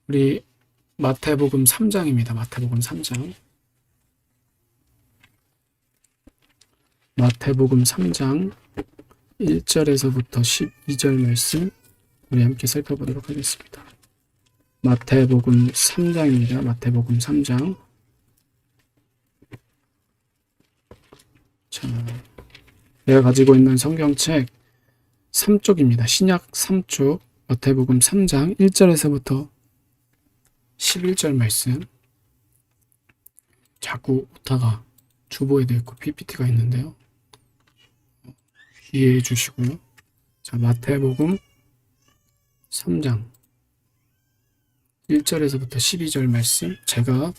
우리 마태복음 3장입니다. 마태복음 3장. 마태복음 3장 1절에서부터 12절 말씀 우리 함께 살펴보도록 하겠습니다. 마태복음 3장입니다. 마태복음 3장. 자, 내가 가지고 있는 성경책 3쪽입니다. 신약 3쪽 마태복음 3장 1절에서부터 11절 말씀. 자꾸 오타가 주보에도 있고 PPT가 있는데요. 이해해 주시고요. 자, 마태복음 3장 1절에서부터 12절 말씀 제가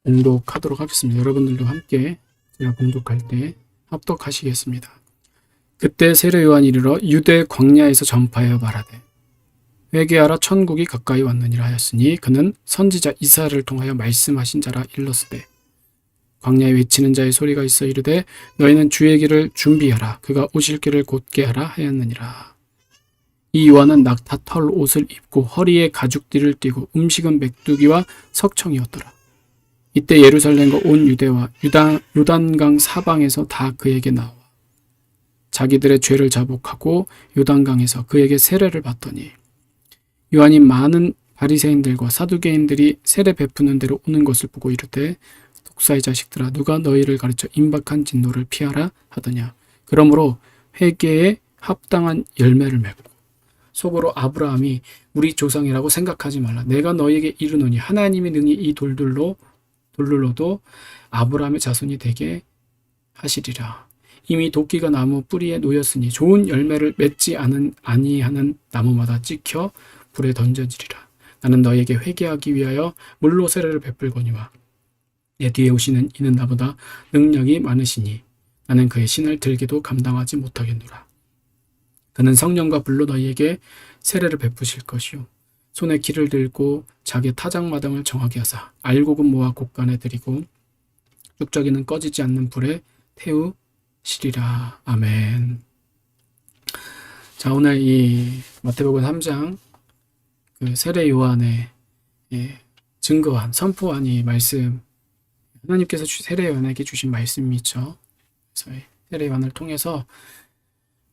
봉독하도록 하겠습니다. 여러분들도 함께 제가 봉독할 때 합독하시겠습니다. 그때 세례 요한이 이르러 유대 광야에서 전파하여 말하되 회개하라 천국이 가까이 왔느니라 하였으니 그는 선지자 이사야를 통하여 말씀하신 자라 일렀으되 광야에 외치는 자의 소리가 있어 이르되 너희는 주의 길을 준비하라 그가 오실 길을 곧게 하라 하였느니라. 이 요한은 낙타 털 옷을 입고 허리에 가죽띠를 띠고 음식은 메뚜기와 석청이었더라. 이때 예루살렘과 온 유대와 요단강 사방에서 다 그에게 나와 자기들의 죄를 자복하고 요단강에서 그에게 세례를 받더니 요한이 많은 바리새인들과 사두개인들이 세례 베푸는 데로 오는 것을 보고 이르되 독사의 자식들아 누가 너희를 가르쳐 임박한 진노를 피하라 하더냐. 그러므로 회개에 합당한 열매를 맺고 속으로 아브라함이 우리 조상이라고 생각하지 말라. 내가 너희에게 이르노니 하나님이 능히 이 돌들로도 아브라함의 자손이 되게 하시리라. 이미 도끼가 나무 뿌리에 놓였으니 좋은 열매를 맺지 아니하는 나무마다 찍혀 불에 던져지리라. 나는 너희에게 회개하기 위하여 물로 세례를 베풀거니와 내 뒤에 오시는 이는 나보다 능력이 많으시니 나는 그의 신을 들기도 감당하지 못하겠노라. 그는 성령과 불로 너희에게 세례를 베푸실 것이요 손에 기를 들고 자기 타작마당을 정하게 하사 알곡은 모아 곳간에 들이고 쭉저기는 꺼지지 않는 불에 태우시리라. 아멘. 자, 오늘 이 마태복음 3장 그 세례 요한의 증거한 선포한 이 말씀, 하나님께서 세례 요한에게 주신 말씀이죠. 그래서 세례 요한을 통해서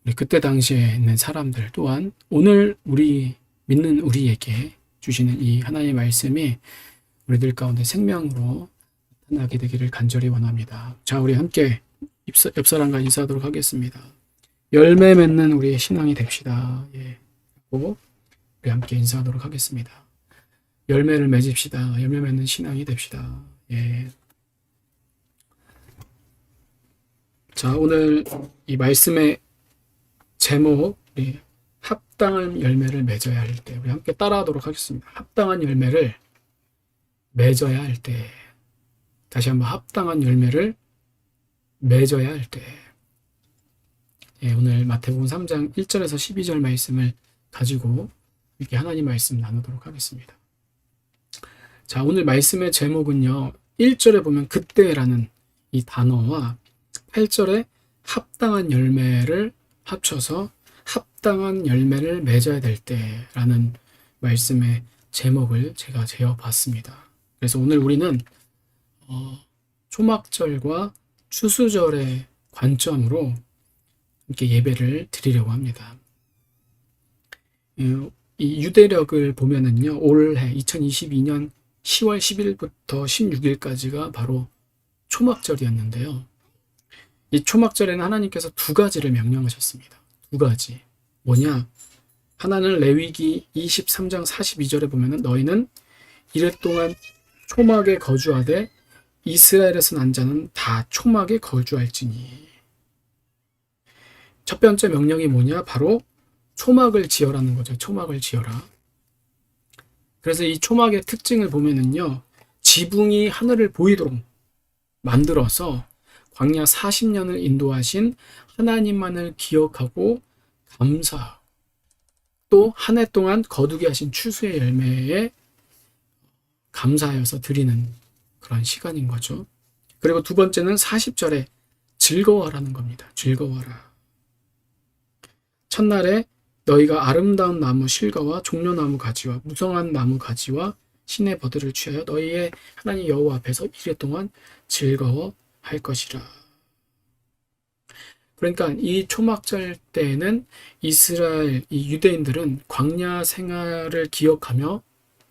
우리 그때 당시에 있는 사람들 또한 오늘 우리 믿는 우리에게 주시는 이 하나님의 말씀이 우리들 가운데 생명으로 나타나게 되기를 간절히 원합니다. 자, 우리 함께 옆사람과 인사하도록 하겠습니다. 열매 맺는 우리의 신앙이 됩시다. 우리 함께 인사하도록 하겠습니다. 열매를 맺읍시다. 열매 맺는 신앙이 됩시다. 자, 오늘 이 말씀의 제목, 합당한 열매를 맺어야 할 때, 우리 함께 따라하도록 하겠습니다. 합당한 열매를 맺어야 할 때, 다시 한번 합당한 열매를 맺어야 할 때, 오늘 마태복음 3장 1절에서 12절 말씀을 가지고 이렇게 하나님 말씀 나누도록 하겠습니다. 자, 오늘 말씀의 제목은요, 1절에 보면 그때라는 이 단어와 8절에 합당한 열매를 합쳐서 합당한 열매를 맺어야 될 때라는 말씀의 제목을 제가 재어봤습니다. 그래서 오늘 우리는 초막절과 추수절의 관점으로 이렇게 예배를 드리려고 합니다. 이 유대력을 보면은요, 올해 2022년 10월 10일부터 16일까지가 바로 초막절이었는데요. 이 초막절에는 하나님께서 두 가지를 명령하셨습니다. 두 가지. 뭐냐? 하나는 레위기 23장 42절에 보면은 너희는 이래 동안 초막에 거주하되 이스라엘에서 난 자는 다 초막에 거주할지니. 첫 번째 명령이 뭐냐? 바로 초막을 지어라는 거죠. 초막을 지어라. 그래서 이 초막의 특징을 보면은요, 지붕이 하늘을 보이도록 만들어서 광야 40년을 인도하신 하나님만을 기억하고 감사하고 또 한 해 동안 거두게 하신 추수의 열매에 감사하여서 드리는 그런 시간인 거죠. 그리고 두 번째는 40절에 즐거워하라는 겁니다. 즐거워하라. 첫날에 너희가 아름다운 나무 실과와 종려나무 가지와 무성한 나무 가지와 신의 버들을 취하여 너희의 하나님 여호와 앞에서 이래 동안 즐거워할 것이라. 그러니까 이 초막절 때에는 이스라엘 이 유대인들은 광야 생활을 기억하며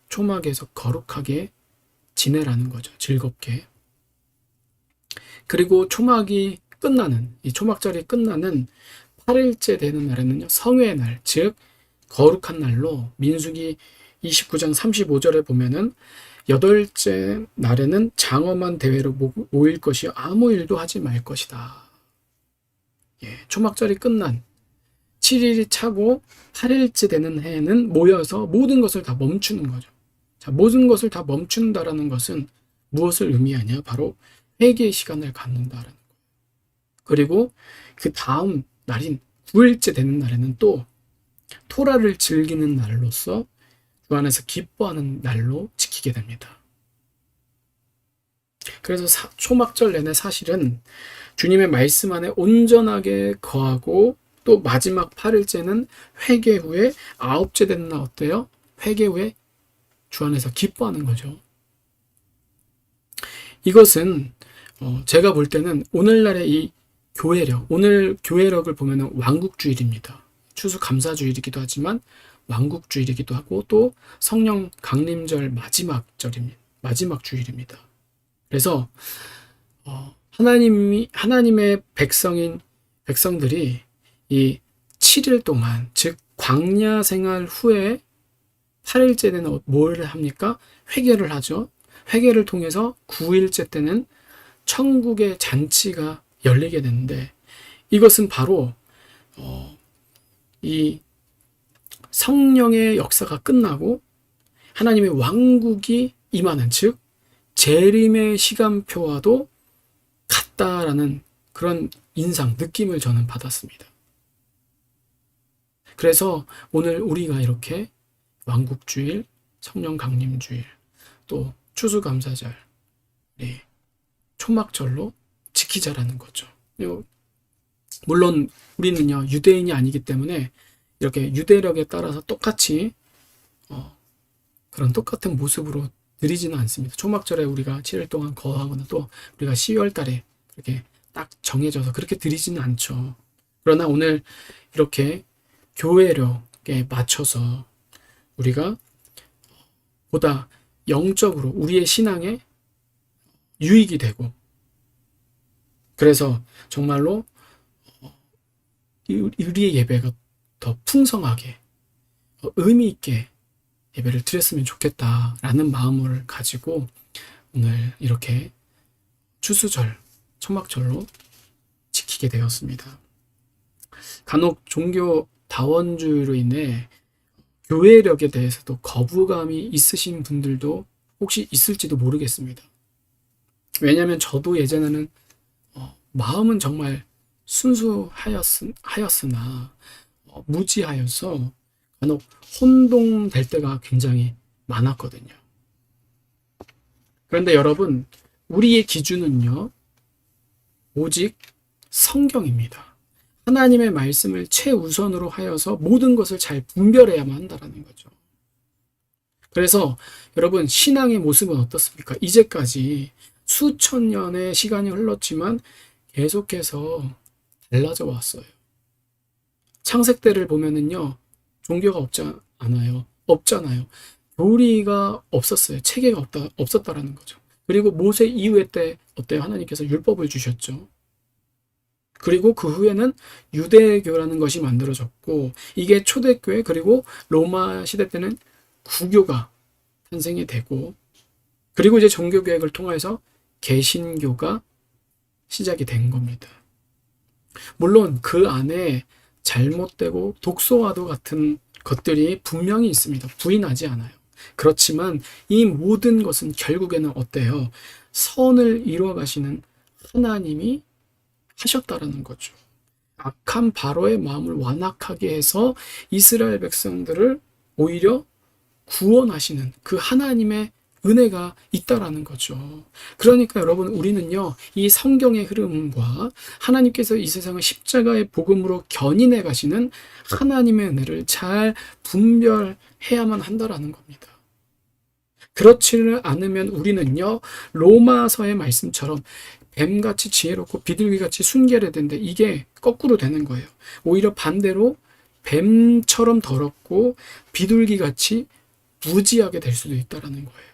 초막에서 거룩하게 지내라는 거죠. 즐겁게. 그리고 초막이 끝나는 이 초막절이 끝나는 8일째 되는 날에는요. 성회의 날, 즉 거룩한 날로 민수기 29장 35절에 보면은 8일째 날에는 장엄한 대회로 모일 것이요 아무 일도 하지 말 것이다. 초막절이 끝난 7일이 차고 8일째 되는 해에는 모여서 모든 것을 다 멈추는 거죠. 자, 모든 것을 다 멈춘다라는 것은 무엇을 의미하냐? 바로 회개의 시간을 갖는다라는 거예요. 그리고 그 다음 날인 9일째 되는 날에는 또 토라를 즐기는 날로서 주 안에서 기뻐하는 날로 지키게 됩니다. 그래서 초막절 내내 사실은 주님의 말씀 안에 온전하게 거하고 또 마지막 8일째는 회개 후에 9째 되는 날 어때요? 회개 후에 주 안에서 기뻐하는 거죠. 이것은 제가 볼 때는 오늘날의 이 교회력, 오늘 교회력을 보면 왕국주일입니다. 추수감사주일이기도 하지만 왕국주일이기도 하고 또 성령 강림절 마지막 주일입니다. 그래서 하나님의 백성들이 이 7일 동안, 즉 광야 생활 후에 8일째 되는 뭘 합니까? 회개를 하죠. 회개를 통해서 9일째 때는 천국의 잔치가 열리게 되는데, 이것은 바로 이 성령의 역사가 끝나고 하나님의 왕국이 임하는, 즉 재림의 시간표와도 같다라는 그런 느낌을 저는 받았습니다. 그래서 오늘 우리가 이렇게 왕국주일, 성령 강림주일, 또 추수감사절, 초막절로 지키자라는 거죠. 물론 우리는요 유대인이 아니기 때문에 이렇게 유대력에 따라서 똑같이 그런 똑같은 모습으로 드리지는 않습니다. 초막절에 우리가 7일 동안 거하거나 또 우리가 12월 달에 그렇게 딱 정해져서 그렇게 드리지는 않죠. 그러나 오늘 이렇게 교회력에 맞춰서 우리가 보다 영적으로 우리의 신앙에 유익이 되고, 그래서 정말로 우리의 예배가 더 풍성하게 의미 있게 예배를 드렸으면 좋겠다라는 마음을 가지고 오늘 이렇게 추수절, 초막절로 지키게 되었습니다. 간혹 종교 다원주의로 인해 교회력에 대해서도 거부감이 있으신 분들도 혹시 있을지도 모르겠습니다. 왜냐하면 저도 예전에는 마음은 정말 순수하였으나 무지하여서 간혹 혼동될 때가 굉장히 많았거든요. 그런데 여러분, 우리의 기준은요 오직 성경입니다. 하나님의 말씀을 최우선으로 하여서 모든 것을 잘 분별해야만 한다는 거죠. 그래서 여러분, 신앙의 모습은 어떻습니까? 이제까지 수천 년의 시간이 흘렀지만 계속해서 달라져 왔어요. 창세 때를 보면은요 종교가 없잖아요. 교리가 없었어요. 체계가 없었다라는 거죠. 그리고 모세 이후에 때 어때요? 하나님께서 율법을 주셨죠. 그리고 그 후에는 유대교라는 것이 만들어졌고, 이게 초대교회, 그리고 로마 시대 때는 구교가 탄생이 되고, 그리고 이제 종교개혁을 통해서 개신교가 시작이 된 겁니다. 물론 그 안에 잘못되고 독소와도 같은 것들이 분명히 있습니다. 부인하지 않아요. 그렇지만 이 모든 것은 결국에는 어때요? 선을 이루어 가시는 하나님이 하셨다라는 거죠. 악한 바로의 마음을 완악하게 해서 이스라엘 백성들을 오히려 구원하시는 그 하나님의 은혜가 있다라는 거죠. 그러니까 여러분, 우리는요, 이 성경의 흐름과 하나님께서 이 세상을 십자가의 복음으로 견인해 가시는 하나님의 은혜를 잘 분별해야만 한다라는 겁니다. 그렇지를 않으면 우리는요, 로마서의 말씀처럼 뱀같이 지혜롭고 비둘기같이 순결해된데, 이게 거꾸로 되는 거예요. 오히려 반대로 뱀처럼 더럽고 비둘기같이 무지하게 될 수도 있다라는 거예요.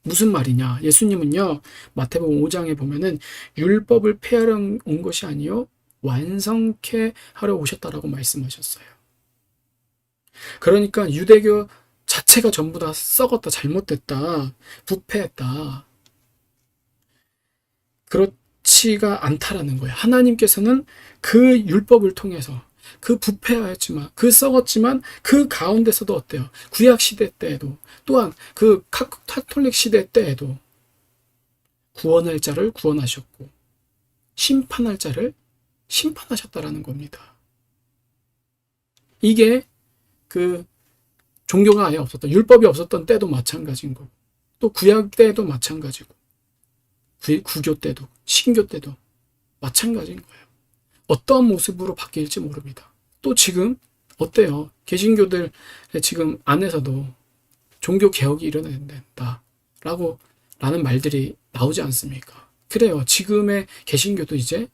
무슨 말이냐? 예수님은요, 마태복음 5장에 보면은 율법을 폐하려 온 것이 아니요 완성케 하려 오셨다라고 말씀하셨어요. 그러니까 유대교 자체가 전부 다 썩었다, 잘못됐다, 부패했다, 그렇지가 않다라는 거예요. 하나님께서는 그 율법을 통해서 그 부패하였지만, 그 썩었지만 그 가운데서도 어때요? 구약 시대 때에도, 또한 그 카톨릭 시대 때에도 구원할 자를 구원하셨고 심판할 자를 심판하셨다라는 겁니다. 이게 그 종교가 아예 없었던, 율법이 없었던 때도 마찬가지인 거고, 또 구약 때도 마찬가지고, 구교 때도, 신교 때도 마찬가지인 거예요. 어떠한 모습으로 바뀔지 모릅니다. 또 지금 어때요? 개신교들 지금 안에서도 종교 개혁이 일어나야 된다라고 라는 말들이 나오지 않습니까? 그래요. 지금의 개신교도 이제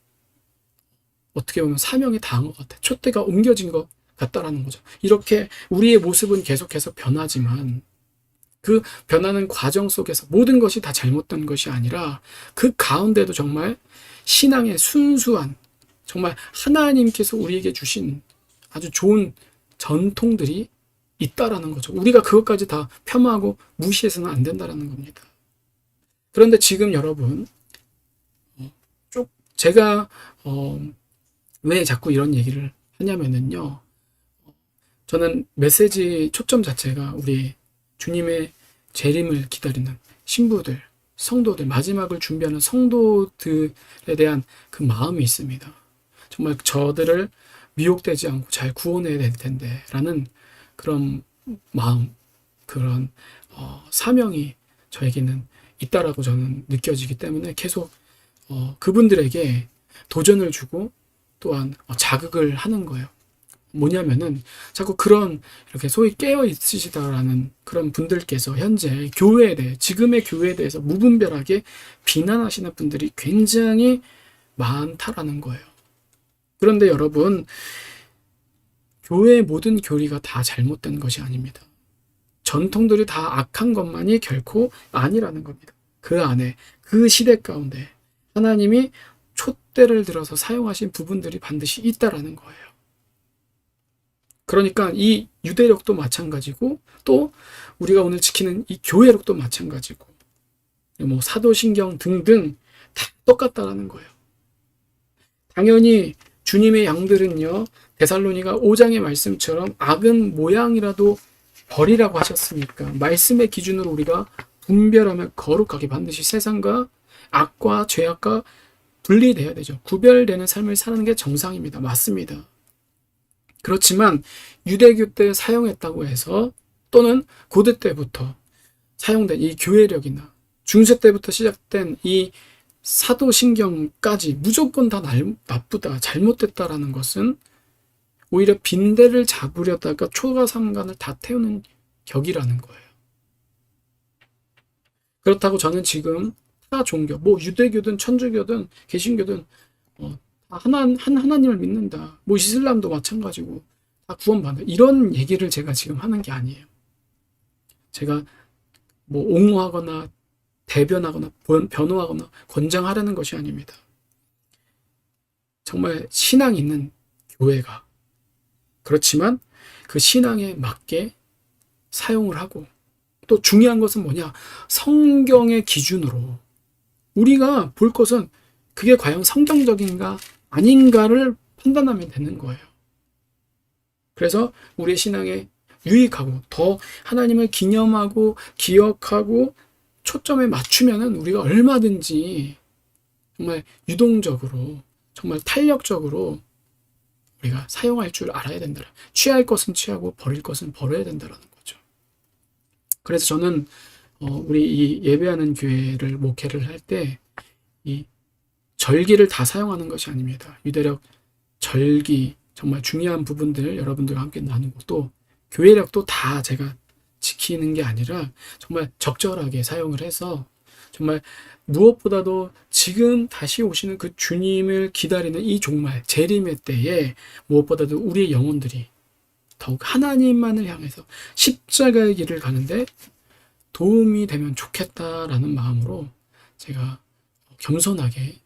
어떻게 보면 사명이 다한 것 같아. 촛대가 옮겨진 것 같다라는 거죠. 이렇게 우리의 모습은 계속해서 변하지만, 그 변하는 과정 속에서 모든 것이 다 잘못된 것이 아니라 그 가운데도 정말 신앙의 순수한, 정말 하나님께서 우리에게 주신 아주 좋은 전통들이 있다라는 거죠. 우리가 그것까지 다 폄하하고 무시해서는 안 된다라는 겁니다. 그런데 지금 여러분, 제가 왜 자꾸 이런 얘기를 하냐면은요, 저는 메시지 초점 자체가 우리 주님의 재림을 기다리는 신부들, 성도들, 마지막을 준비하는 성도들에 대한 그 마음이 있습니다. 정말 저들을 미혹되지 않고 잘 구원해야 될 텐데 라는 그런 마음, 그런 사명이 저에게는 있다라고 저는 느껴지기 때문에 계속 그분들에게 도전을 주고 또한 자극을 하는 거예요. 뭐냐면은 자꾸 그런 이렇게 소위 깨어 있으시다라는 그런 분들께서 현재 교회에 대해, 지금의 교회에 대해서 무분별하게 비난하시는 분들이 굉장히 많다라는 거예요. 그런데 여러분, 교회의 모든 교리가 다 잘못된 것이 아닙니다. 전통들이 다 악한 것만이 결코 아니라는 겁니다. 그 안에, 그 시대 가운데 하나님이 촛대를 들어서 사용하신 부분들이 반드시 있다라는 거예요. 그러니까 이 유대력도 마찬가지고, 또 우리가 오늘 지키는 이 교회력도 마찬가지고, 뭐 사도신경 등등 다 똑같다라는 거예요. 당연히 주님의 양들은요, 데살로니가 5장의 말씀처럼 악은 모양이라도 버리라고 하셨으니까 말씀의 기준으로 우리가 분별하며 거룩하게 반드시 세상과 악과 죄악과 분리돼야 되죠. 구별되는 삶을 사는 게 정상입니다. 맞습니다. 그렇지만 유대교 때 사용했다고 해서, 또는 고대 때부터 사용된 이 교회력이나 중세 때부터 시작된 이 사도신경까지 무조건 다 나쁘다, 잘못됐다라는 것은 오히려 빈대를 잡으려다가 초가삼간을 다 태우는 격이라는 거예요. 그렇다고 저는 지금 타 종교, 뭐 유대교든 천주교든 개신교든 한 하나님을 믿는다, 뭐 이슬람도 마찬가지고 다 구원받는다, 이런 얘기를 제가 지금 하는 게 아니에요. 제가 뭐 옹호하거나 대변하거나 변호하거나 권장하려는 것이 아닙니다. 정말 신앙 있는 교회가, 그렇지만 그 신앙에 맞게 사용을 하고, 또 중요한 것은 뭐냐, 성경의 기준으로 우리가 볼 것은 그게 과연 성경적인가 아닌가를 판단하면 되는 거예요. 그래서 우리의 신앙에 유익하고 더 하나님을 기념하고 기억하고 초점에 맞추면은 우리가 얼마든지 정말 유동적으로, 정말 탄력적으로 우리가 사용할 줄 알아야 된다. 취할 것은 취하고 버릴 것은 버려야 된다는 거죠. 그래서 저는 우리 이 예배하는 교회를 목회를 할 때 이 절기를 다 사용하는 것이 아닙니다. 유대력 절기 정말 중요한 부분들 여러분들과 함께 나누고 또 교회력도 다 제가 지키는 게 아니라 정말 적절하게 사용을 해서 정말 무엇보다도 지금 다시 오시는 그 주님을 기다리는 이 종말 재림의 때에 무엇보다도 우리의 영혼들이 더욱 하나님만을 향해서 십자가의 길을 가는데 도움이 되면 좋겠다라는 마음으로 제가 겸손하게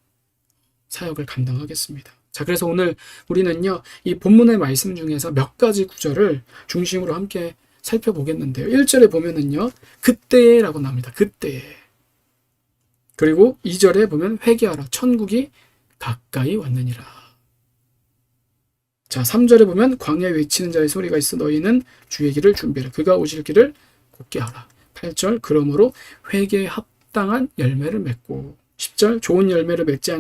사역을 감당하겠습니다. 자, 그래서 오늘 우리는요, 이 본문의 말씀 중에서 몇 가지 구절을 중심으로 함께 살펴보겠는데요. 1절에 보면은요, 그때라고 나옵니다. 그때에. 그리고 2절에 보면 회개하라. 천국이 가까이 왔느니라. 자, 3절에 보면 광야에 외치는 자의 소리가 있어 너희는 주의 길을 준비하라. 그가 오실 길을 곧게 하라. 8절 그러므로 회개에 합당한 열매를 맺고 10절 좋은 열매를 맺지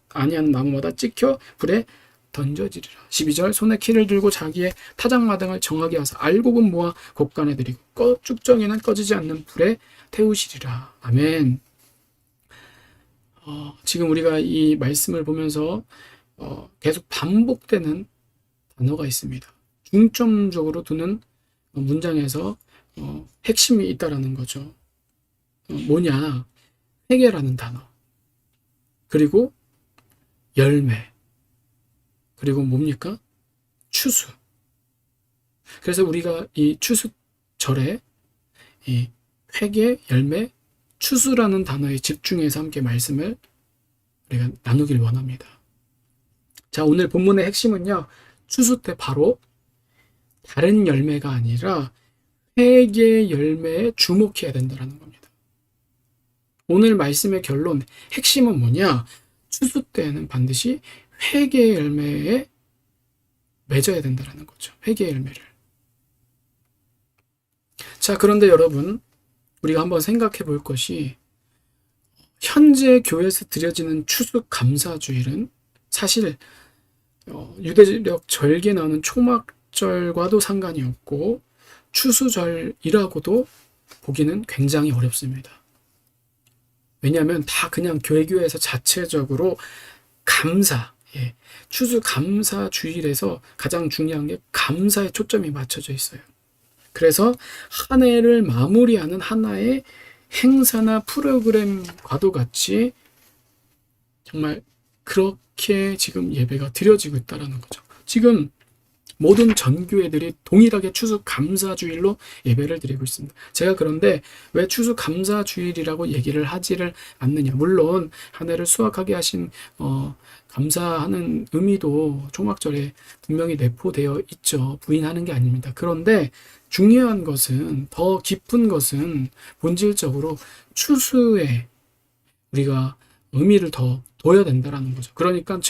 아니하는 나무마다 찍혀 불에 던져지리라. 12절 손에 키를 들고 자기의 타작마당을 정하게 하사 알곡은 모아 곡간에 들이고 쭉정이는 꺼지지 않는 불에 태우시리라. 아멘. 지금 우리가 이 말씀을 보면서 계속 반복되는 단어가 있습니다. 중점적으로 두는 문장에서 핵심이 있다라는 거죠. 뭐냐? 회개라는 단어. 그리고 열매. 그리고 뭡니까? 추수. 그래서 우리가 이 추수절에 이 회개, 열매, 추수라는 단어에 집중해서 함께 말씀을 우리가 나누길 원합니다. 자, 오늘 본문의 핵심은요. 추수 때 바로 다른 열매가 아니라 회개 열매에 주목해야 된다는 겁니다. 오늘 말씀의 결론, 핵심은 뭐냐? 추수 때에는 반드시 회개 열매에 맺어야 된다는 거죠. 회개 열매를. 자, 그런데 여러분, 우리가 한번 생각해 볼 것이 현재 교회에서 드려지는 추수 감사주일은 사실 유대력 절기에 나오는 초막절과도 상관이 없고 추수절이라고도 보기는 굉장히 어렵습니다. 왜냐하면 다 그냥 교회에서 자체적으로 감사, 추수 감사 주일에서 가장 중요한 게 감사에 초점이 맞춰져 있어요. 그래서 한 해를 마무리하는 하나의 행사나 프로그램과도 같이 정말 그렇게 지금 예배가 드려지고 있다는 거죠. 지금 모든 전교회들이 동일하게 추수 감사주일로 예배를 드리고 있습니다. 제가 그런데 왜 추수 감사주일이라고 얘기를 하지를 않느냐. 물론 한 해를 수확하게 하신 감사하는 의미도 초막절에 분명히 내포되어 있죠. 부인하는 게 아닙니다. 그런데 중요한 것은, 더 깊은 것은 본질적으로 추수에 우리가 의미를 더 둬야 된다라는 거죠. 그러니까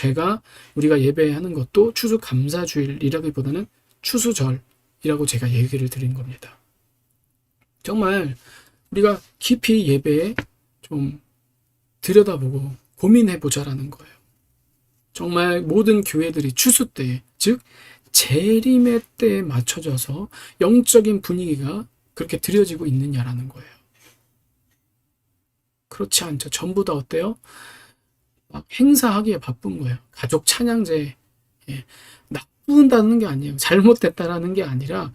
우리가 예배하는 것도 추수 감사주일이라기보다는 추수절이라고 제가 얘기를 드린 겁니다. 정말 우리가 깊이 예배에 좀 들여다보고 고민해보자라는 거예요. 정말 모든 교회들이 추수 때, 즉 재림의 때에 맞춰져서 영적인 분위기가 그렇게 드려지고 있느냐라는 거예요. 그렇지 않죠. 전부 다 어때요? 막 행사하기에 바쁜 거예요. 가족 찬양제, 나쁜다는 게 아니에요. 잘못됐다라는 게 아니라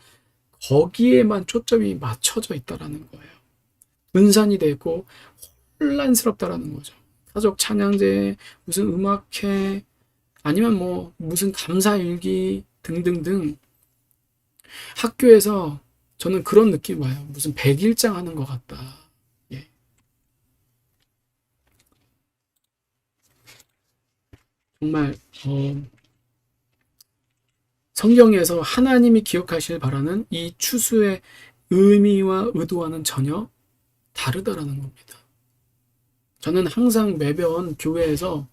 거기에만 초점이 맞춰져 있다라는 거예요. 분산이 되고 혼란스럽다라는 거죠. 가족 찬양제, 무슨 음악회, 아니면 뭐 무슨 감사일기 등등등. 학교에서 저는 그런 느낌 와요. 무슨 백일장 하는 것 같다. 정말 성경에서 하나님이 기억하실 바라는 이 추수의 의미와 의도와는 전혀 다르다라는 겁니다. 저는 항상 매번 교회에서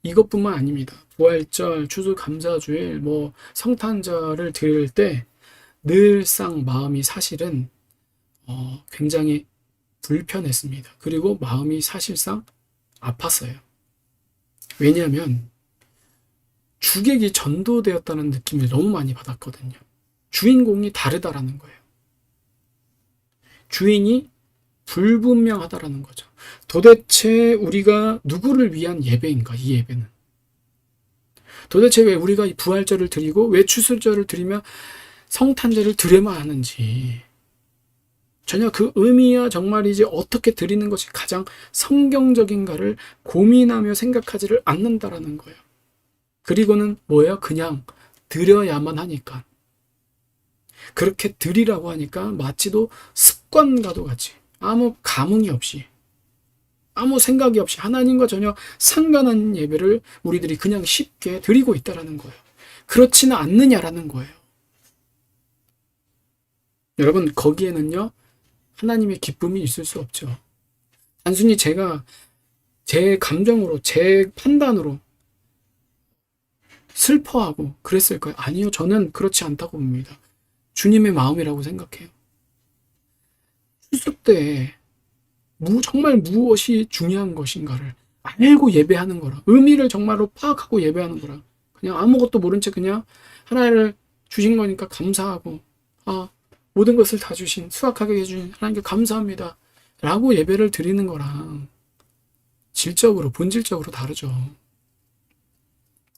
이것뿐만 아닙니다. 부활절, 추수 감사주일, 성탄절을 드릴 때 늘상 마음이 사실은 굉장히 불편했습니다. 그리고 마음이 사실상 아팠어요. 왜냐하면 주객이 전도되었다는 느낌을 너무 많이 받았거든요. 주인공이 다르다라는 거예요. 주인이 불분명하다라는 거죠. 도대체 우리가 누구를 위한 예배인가, 이 예배는. 도대체 왜 우리가 이 부활절을 드리고 왜 추수절을 드리며 성탄절을 드려야만 하는지, 전혀 그 의미야 정말이지 어떻게 드리는 것이 가장 성경적인가를 고민하며 생각하지를 않는다라는 거예요. 그리고는 뭐예요? 그냥 드려야만 하니까. 그렇게 드리라고 하니까 마치도 습관과도 같이 아무 감흥이 없이, 아무 생각이 없이 하나님과 전혀 상관한 예배를 우리들이 그냥 쉽게 드리고 있다라는 거예요. 그렇지는 않느냐라는 거예요. 여러분, 거기에는요 하나님의 기쁨이 있을 수 없죠. 단순히 제가 제 감정으로, 제 판단으로 슬퍼하고 그랬을까요? 아니요, 저는 그렇지 않다고 봅니다. 주님의 마음이라고 생각해요. 추수 때 정말 무엇이 중요한 것인가를 알고 예배하는 거라, 의미를 정말로 파악하고 예배하는 거라, 그냥 아무것도 모른 채 그냥 하나를 주신 거니까 감사하고, 모든 것을 다 주신, 수확하게 해주신 하나님께 감사합니다 라고 예배를 드리는 거랑 질적으로, 본질적으로 다르죠.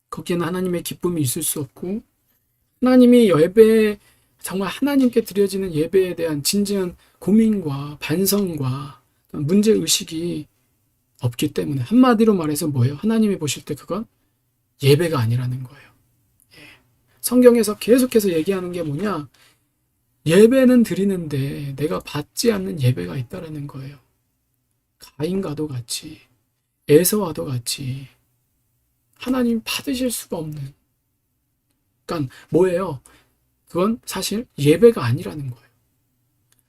거기에는 하나님의 기쁨이 있을 수 없고, 하나님이 예배, 정말 하나님께 드려지는 예배에 대한 진지한 고민과 반성과 문제의식이 없기 때문에, 한마디로 말해서 뭐예요? 하나님이 보실 때 그건 예배가 아니라는 거예요. 성경에서 계속해서 얘기하는 게 뭐냐? 예배는 드리는데 내가 받지 않는 예배가 있다라는 거예요. 가인과도 같이, 에서와도 같이 하나님 받으실 수가 없는, 그러니까 뭐예요? 그건 사실 예배가 아니라는 거예요.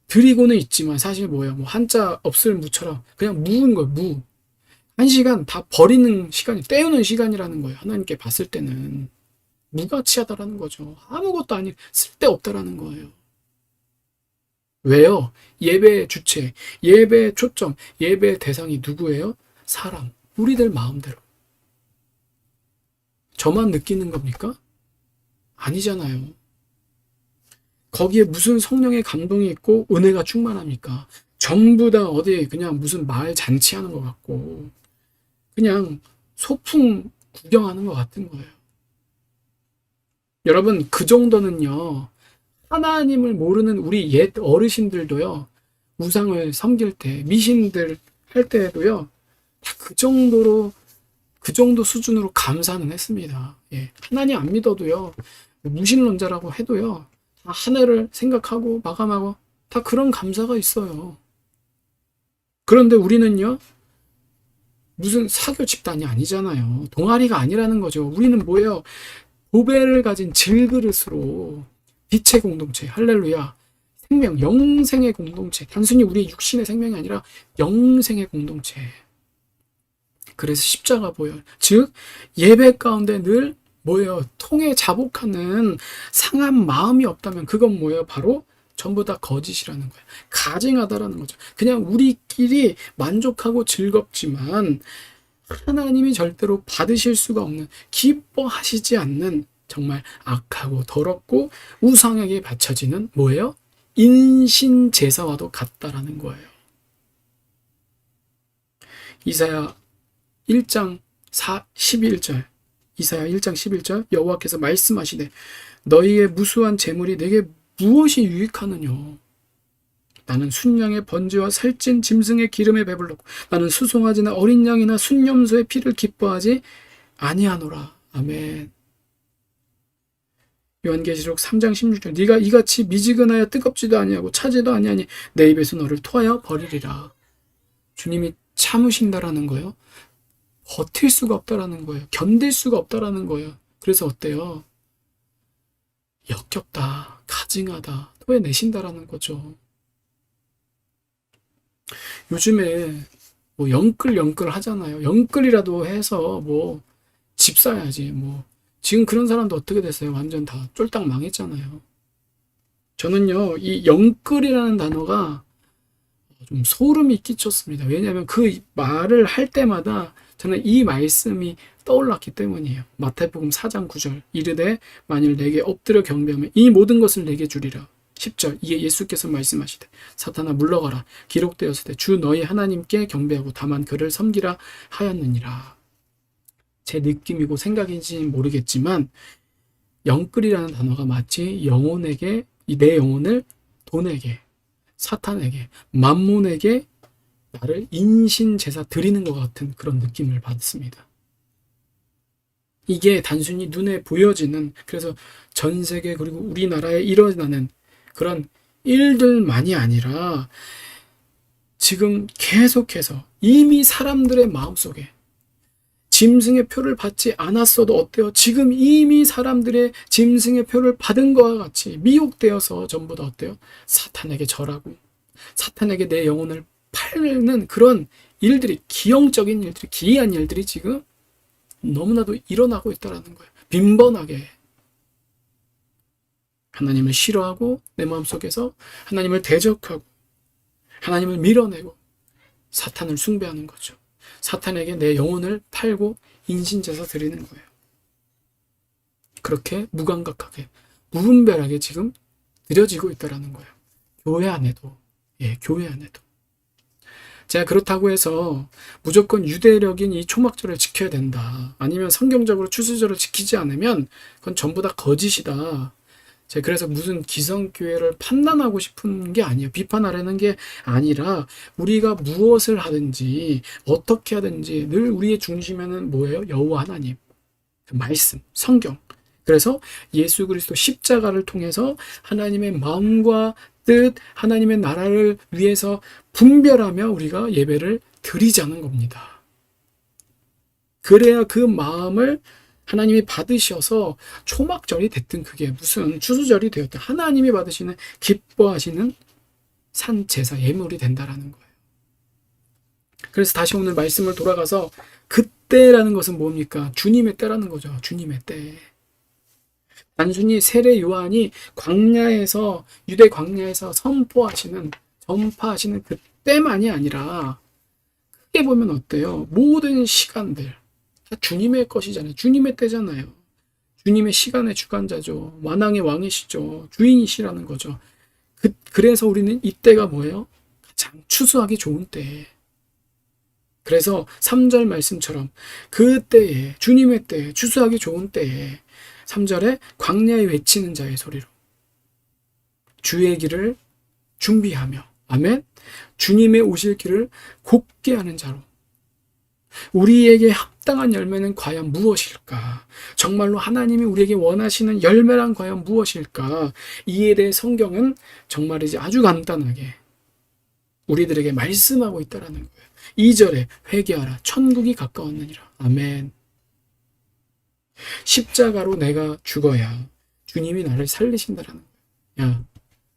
드리고는 있지만 사실 뭐예요? 뭐 한자 없을 무처럼 그냥 무인 거예요. 무. 한 시간 다 버리는 시간이, 때우는 시간이라는 거예요. 하나님께 봤을 때는 무가치하다라는 거죠. 아무것도 아닌, 쓸데없다라는 거예요. 왜요? 예배의 주체, 예배의 초점, 예배의 대상이 누구예요? 사람, 우리들 마음대로. 저만 느끼는 겁니까? 아니잖아요. 거기에 무슨 성령의 감동이 있고 은혜가 충만합니까? 전부 다 어디 그냥 무슨 마을 잔치하는 것 같고 그냥 소풍 구경하는 것 같은 거예요. 여러분, 그 정도는요, 하나님을 모르는 우리 옛 어르신들도요, 우상을 섬길 때, 미신들 할 때에도요, 다 그 정도로, 그 정도 수준으로 감사는 했습니다. 하나님 안 믿어도요, 무신론자라고 해도요, 다 하늘을 생각하고 마감하고 다 그런 감사가 있어요. 그런데 우리는요, 무슨 사교 집단이 아니잖아요. 동아리가 아니라는 거죠. 우리는 뭐예요? 보배를 가진 질그릇으로 빛의 공동체, 할렐루야, 생명, 영생의 공동체, 단순히 우리의 육신의 생명이 아니라 영생의 공동체. 그래서 십자가 보혈, 즉 예배 가운데 늘 뭐예요? 통에 자복하는 상한 마음이 없다면 그건 뭐예요? 바로 전부 다 거짓이라는 거예요. 가증하다라는 거죠. 그냥 우리끼리 만족하고 즐겁지만 하나님이 절대로 받으실 수가 없는, 기뻐하시지 않는 정말 악하고 더럽고 우상에게 바쳐지는 뭐예요? 인신 제사와도 같다라는 거예요. 이사야 1장 11절, 이사야 1장 11절, 여호와께서 말씀하시되 너희의 무수한 재물이 내게 무엇이 유익하느뇨? 나는 순양의 번제와 살찐 짐승의 기름에 배불렀고 나는 수송아지나 어린 양이나 순염소의 피를 기뻐하지 아니하노라. 아멘. 요한계시록 3장 16절, 네가 이같이 미지근하여 뜨겁지도 아니하고 차지도 아니하니 내 입에서 너를 토하여 버리리라. 주님이 참으신다라는 거예요. 버틸 수가 없다라는 거예요. 견딜 수가 없다라는 거예요. 그래서 어때요? 역겹다, 가증하다, 토해내신다라는 거죠. 요즘에 뭐 영끌 하잖아요. 영끌이라도 해서 뭐 집 사야지. 뭐 지금 그런 사람도 어떻게 됐어요? 완전 다 쫄딱 망했잖아요. 저는요, 이 영끌이라는 단어가 좀 소름이 끼쳤습니다. 왜냐하면 그 말을 할 때마다 저는 이 말씀이 떠올랐기 때문이에요. 마태복음 4장 9절, 이르되 만일 내게 엎드려 경배하면 이 모든 것을 내게 주리라. 10절 이에 예수께서 말씀하시되 사탄아 물러가라 기록되었을 때 주 너희 하나님께 경배하고 다만 그를 섬기라 하였느니라. 제 느낌이고 생각인지는 모르겠지만 영끌이라는 단어가 마치 영혼에게 내 영혼을 돈에게 사탄에게 만몬에게 나를 인신제사 드리는 것 같은 그런 느낌을 받습니다. 이게 단순히 눈에 보여지는 그래서 전 세계 그리고 우리나라에 일어나는 그런 일들만이 아니라 지금 계속해서 이미 사람들의 마음속에 짐승의 표를 받지 않았어도 어때요? 지금 이미 사람들의 짐승의 표를 받은 것과 같이 미혹되어서 전부 다 어때요? 사탄에게 절하고 사탄에게 내 영혼을 팔는 그런 일들이 기형적인 일들이 기이한 일들이 지금 너무나도 일어나고 있다는 거예요. 빈번하게 하나님을 싫어하고 내 마음속에서 하나님을 대적하고 하나님을 밀어내고 사탄을 숭배하는 거죠. 사탄에게 내 영혼을 팔고 인신제사 드리는 거예요. 그렇게 무감각하게 무분별하게 지금 드려지고 있다는 거예요. 교회 안에도. 교회 안에도. 제가 그렇다고 해서 무조건 유대력인 이 초막절을 지켜야 된다. 아니면 성경적으로 추수절을 지키지 않으면 그건 전부 다 거짓이다. 제가 그래서 무슨 기성교회를 판단하고 싶은 게 아니에요. 비판하려는 게 아니라 우리가 무엇을 하든지 어떻게 하든지 늘 우리의 중심에는 뭐예요? 여호와 하나님, 말씀, 성경. 그래서 예수 그리스도 십자가를 통해서 하나님의 마음과 뜻, 하나님의 나라를 위해서 분별하며 우리가 예배를 드리자는 겁니다. 그래야 그 마음을 하나님이 받으셔서 초막절이 됐든 그게 무슨 추수절이 되었든 하나님이 받으시는 기뻐하시는 산제사 예물이 된다라는 거예요. 그래서 다시 오늘 말씀을 돌아가서 그때라는 것은 뭡니까? 주님의 때라는 거죠. 주님의 때. 단순히 세례 요한이 광야에서 유대 광야에서 전파하시는 그때만이 아니라 크게 보면 어때요? 모든 시간들 다 주님의 것이잖아요. 주님의 때잖아요. 주님의 시간의 주관자죠. 만왕의 왕이시죠. 주인이시라는 거죠. 그래서 우리는 이때가 뭐예요? 가장 추수하기 좋은 때. 그래서 3절 말씀처럼 그때에 주님의 때에 추수하기 좋은 때에 3절에 광야에 외치는 자의 소리로 주의 길을 준비하며 아멘. 주님의 오실 길을 곱게 하는 자로 우리에게 합당한 열매는 과연 무엇일까? 정말로 하나님이 우리에게 원하시는 열매란 과연 무엇일까? 이에 대해 성경은 정말이지 아주 간단하게 우리들에게 말씀하고 있다는 거예요. 2절에 회개하라 천국이 가까웠느니라. 아멘. 십자가로 내가 죽어야 주님이 나를 살리신다라는 거예요. 야,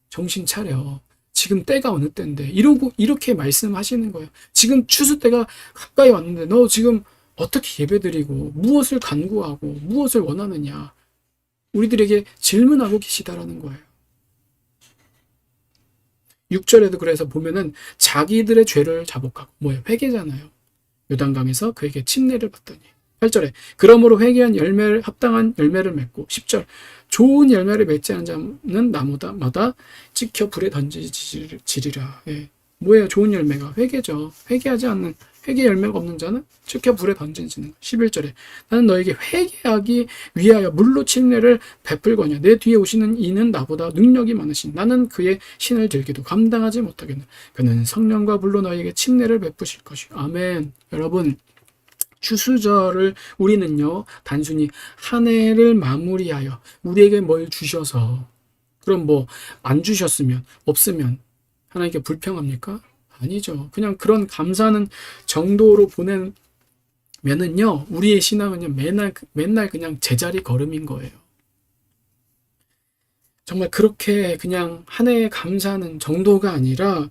정신 차려. 지금 때가 어느 때인데 이렇게 말씀하시는 거예요. 지금 추수 때가 가까이 왔는데 너 지금 어떻게 예배드리고 무엇을 간구하고 무엇을 원하느냐 우리들에게 질문하고 계시다라는 거예요. 6절에도 그래서 보면은 자기들의 죄를 자복하고 뭐예요? 회개잖아요. 요단강에서 그에게 침례를 받더니 8절에 그러므로 회개한 열매를 합당한 열매를 맺고 10절 좋은 열매를 맺지 않은 자는 나무마다 찍혀 불에 던지지리라. 뭐예요? 좋은 열매가 회개죠. 회개하지 않는 회개 열매가 없는 자는 찍혀 불에 던지지는 11절에 나는 너에게 회개하기 위하여 물로 침례를 베풀거냐 내 뒤에 오시는 이는 나보다 능력이 많으신 나는 그의 신을 들기도 감당하지 못하겠네. 그는 성령과 물로 너에게 침례를 베푸실 것이. 아멘. 여러분 추수절을 우리는요 단순히 한 해를 마무리하여 우리에게 뭘 주셔서 그럼 뭐 안 주셨으면 없으면 하나님께 불평합니까? 아니죠. 그냥 그런 감사하는 정도로 보내면은요 우리의 신앙은요 맨날 그냥 제자리 걸음인 거예요. 정말 그렇게 그냥 한 해에 감사하는 정도가 아니라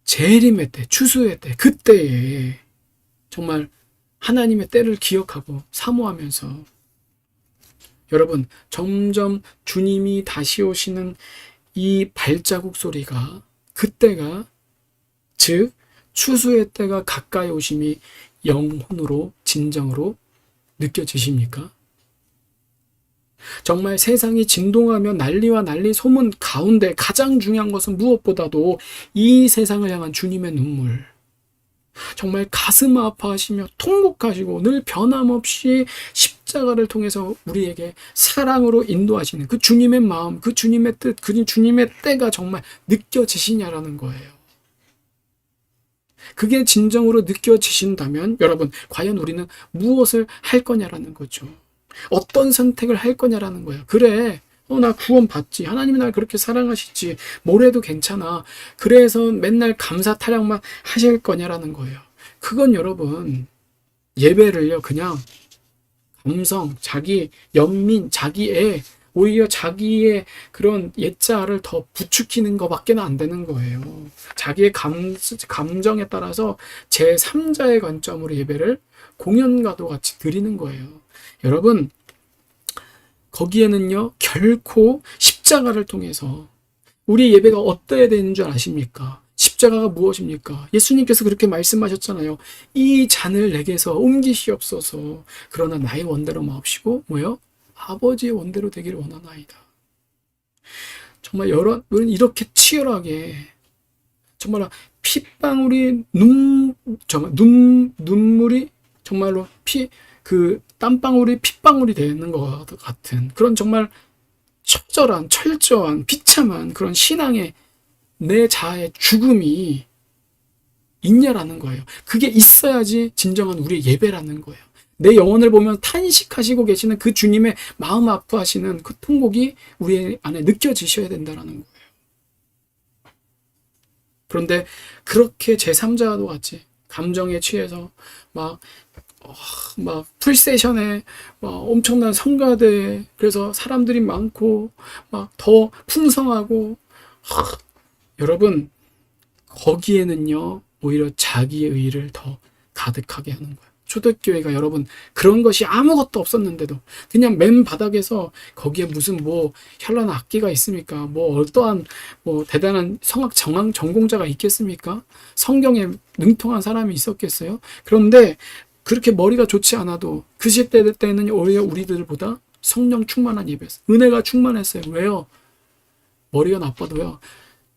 재림의 때, 추수의 때, 그때에 정말 하나님의 때를 기억하고 사모하면서 여러분 점점 주님이 다시 오시는 이 발자국 소리가 그때가 즉 추수의 때가 가까이 오심이 영혼으로 진정으로 느껴지십니까? 정말 세상이 진동하며 난리와 난리 소문 가운데 가장 중요한 것은 무엇보다도 이 세상을 향한 주님의 눈물. 정말 가슴 아파하시며 통곡하시고 늘 변함없이 십자가를 통해서 우리에게 사랑으로 인도하시는 그 주님의 마음, 그 주님의 뜻, 그 주님의 때가 정말 느껴지시냐라는 거예요. 그게 진정으로 느껴지신다면 여러분, 과연 우리는 무엇을 할 거냐라는 거죠. 어떤 선택을 할 거냐라는 거예요. 그래, 나 구원 받지. 하나님이 날 그렇게 사랑하시지. 뭐래도 괜찮아. 그래서 맨날 감사 타령만 하실 거냐라는 거예요. 그건 여러분, 예배를요, 그냥 감성, 자기 연민, 자기의 오히려 자기의 그런 옛자를 더 부추기는 것밖에 안 되는 거예요. 자기의 감정에 따라서 제3자의 관점으로 예배를 공연과도 같이 드리는 거예요. 여러분, 거기에는요, 결코 십자가를 통해서 우리 예배가 어떠해야 되는 줄 아십니까? 십자가가 무엇입니까? 예수님께서 그렇게 말씀하셨잖아요. 이 잔을 내게서 옮기시옵소서. 그러나 나의 원대로 마옵시고 뭐요? 아버지의 원대로 되기를 원하나이다. 정말 여러분 이렇게 치열하게 정말 핏방울이 눈물이 정말로 그 땀방울이 핏방울이 되는 것 같은 그런 정말 처절한 철저한 비참한 그런 신앙의 내 자아의 죽음이 있냐라는 거예요. 그게 있어야지 진정한 우리의 예배라는 거예요. 내 영혼을 보면 탄식하시고 계시는 그 주님의 마음 아파하시는 그 통곡이 우리 안에 느껴지셔야 된다는 거예요. 그런데 그렇게 제3자와도 같이 감정에 취해서 막 풀세션에 막 엄청난 성가대, 그래서 사람들이 많고 막 더 풍성하고, 여러분 거기에는요 오히려 자기의 의의를 더 가득하게 하는 거예요. 초대교회가 여러분 그런 것이 아무것도 없었는데도 그냥 맨 바닥에서 거기에 무슨 뭐 현란 악기가 있습니까? 뭐 어떠한 뭐 대단한 성악 전공자가 있겠습니까? 성경에 능통한 사람이 있었겠어요? 그런데 그렇게 머리가 좋지 않아도 그 시대 때는 오히려 우리들보다 성령 충만한 예배였어요. 은혜가 충만했어요. 왜요? 머리가 나빠도요.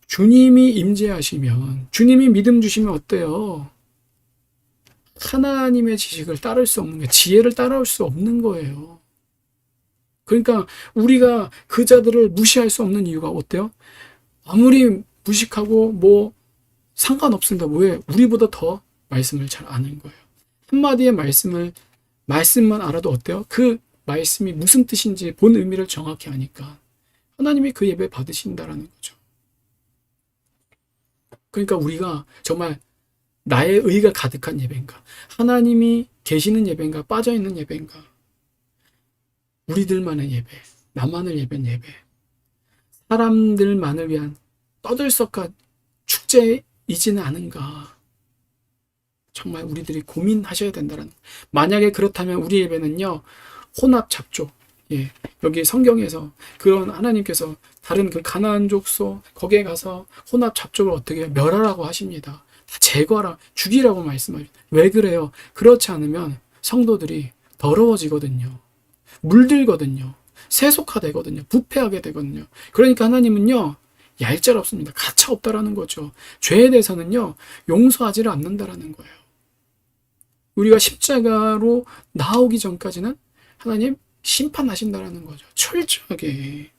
주님이 임재하시면, 주님이 믿음 주시면 어때요? 하나님의 지식을 따를 수 없는 거예요. 지혜를 따라올 수 없는 거예요. 그러니까 우리가 그 자들을 무시할 수 없는 이유가 어때요? 아무리 무식하고 뭐 상관없습니다. 왜? 우리보다 더 말씀을 잘 아는 거예요. 한마디의 말씀만 알아도 어때요? 그 말씀이 무슨 뜻인지 본 의미를 정확히 아니까 하나님이 그 예배 받으신다라는 거죠. 그러니까 우리가 정말 나의 의가 가득한 예배인가? 하나님이 계시는 예배인가? 빠져있는 예배인가? 우리들만의 예배, 나만을 예배는 예배, 사람들만을 위한 떠들썩한 축제이지는 않은가? 정말 우리들이 고민하셔야 된다는. 만약에 그렇다면 우리 예배는요, 혼합 잡조. 예, 여기 성경에서 그런 하나님께서 다른 그 가나안 족속 거기에 가서 혼합 잡족을 어떻게 멸하라고 하십니다. 다 제거하라, 죽이라고 말씀하십니다. 왜 그래요? 그렇지 않으면 성도들이 더러워지거든요. 물들거든요. 세속화되거든요. 부패하게 되거든요. 그러니까 하나님은요, 얄짤없습니다. 가차 없다라는 거죠. 죄에 대해서는요, 용서하지를 않는다라는 거예요. 우리가 십자가로 나오기 전까지는 하나님 심판하신다라는 거죠. 철저하게.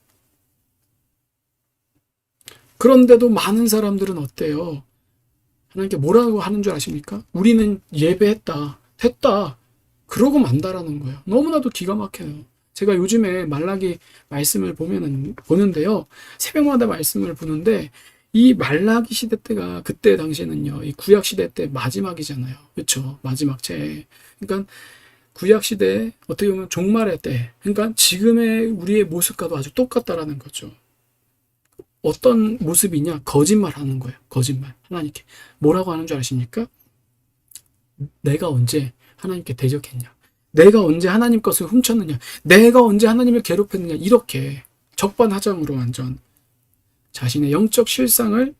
그런데도 많은 사람들은 어때요? 하나님께 뭐라고 하는 줄 아십니까? 우리는 예배했다, 됐다, 그러고 만다라는 거예요. 너무나도 기가 막혀요. 제가 요즘에 말라기 말씀을 보는데요. 새벽마다 말씀을 보는데, 이 말라기 시대 때가 그때 당시에는요, 이 구약 시대 때 마지막이잖아요. 그렇죠? 마지막 제. 그러니까 구약 시대 어떻게 보면 종말의 때. 그러니까 지금의 우리의 모습과도 아주 똑같다라는 거죠. 어떤 모습이냐? 거짓말하는 거예요. 거짓말. 하나님께 뭐라고 하는 줄 아십니까? 내가 언제 하나님께 대적했냐? 내가 언제 하나님 것을 훔쳤느냐? 내가 언제 하나님을 괴롭혔느냐? 이렇게 적반하장으로 완전 자신의 영적 실상을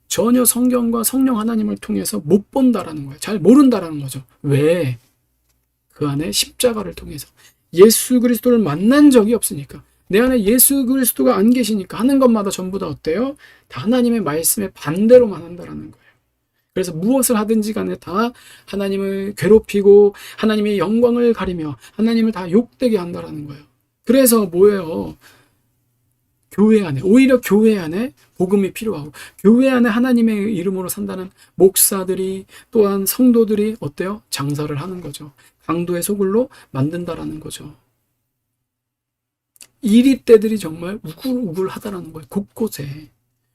전혀 성경과 성령 하나님을 통해서 못 본다라는 거예요. 잘 모른다라는 거죠. 왜? 그 안에 십자가를 통해서 예수 그리스도를 만난 적이 없으니까, 내 안에 예수 그리스도가 안 계시니까 하는 것마다 전부 다 어때요? 다 하나님의 말씀에 반대로만 한다라는 거예요. 그래서 무엇을 하든지 간에 다 하나님을 괴롭히고 하나님의 영광을 가리며 하나님을 다 욕되게 한다라는 거예요. 그래서 뭐예요? 교회 안에, 오히려 교회 안에 복음이 필요하고, 교회 안에 하나님의 이름으로 산다는 목사들이, 또한 성도들이 어때요? 장사를 하는 거죠. 강도의 소굴로 만든다라는 거죠. 이리 때들이 정말 우글우글하다라는 거예요. 곳곳에.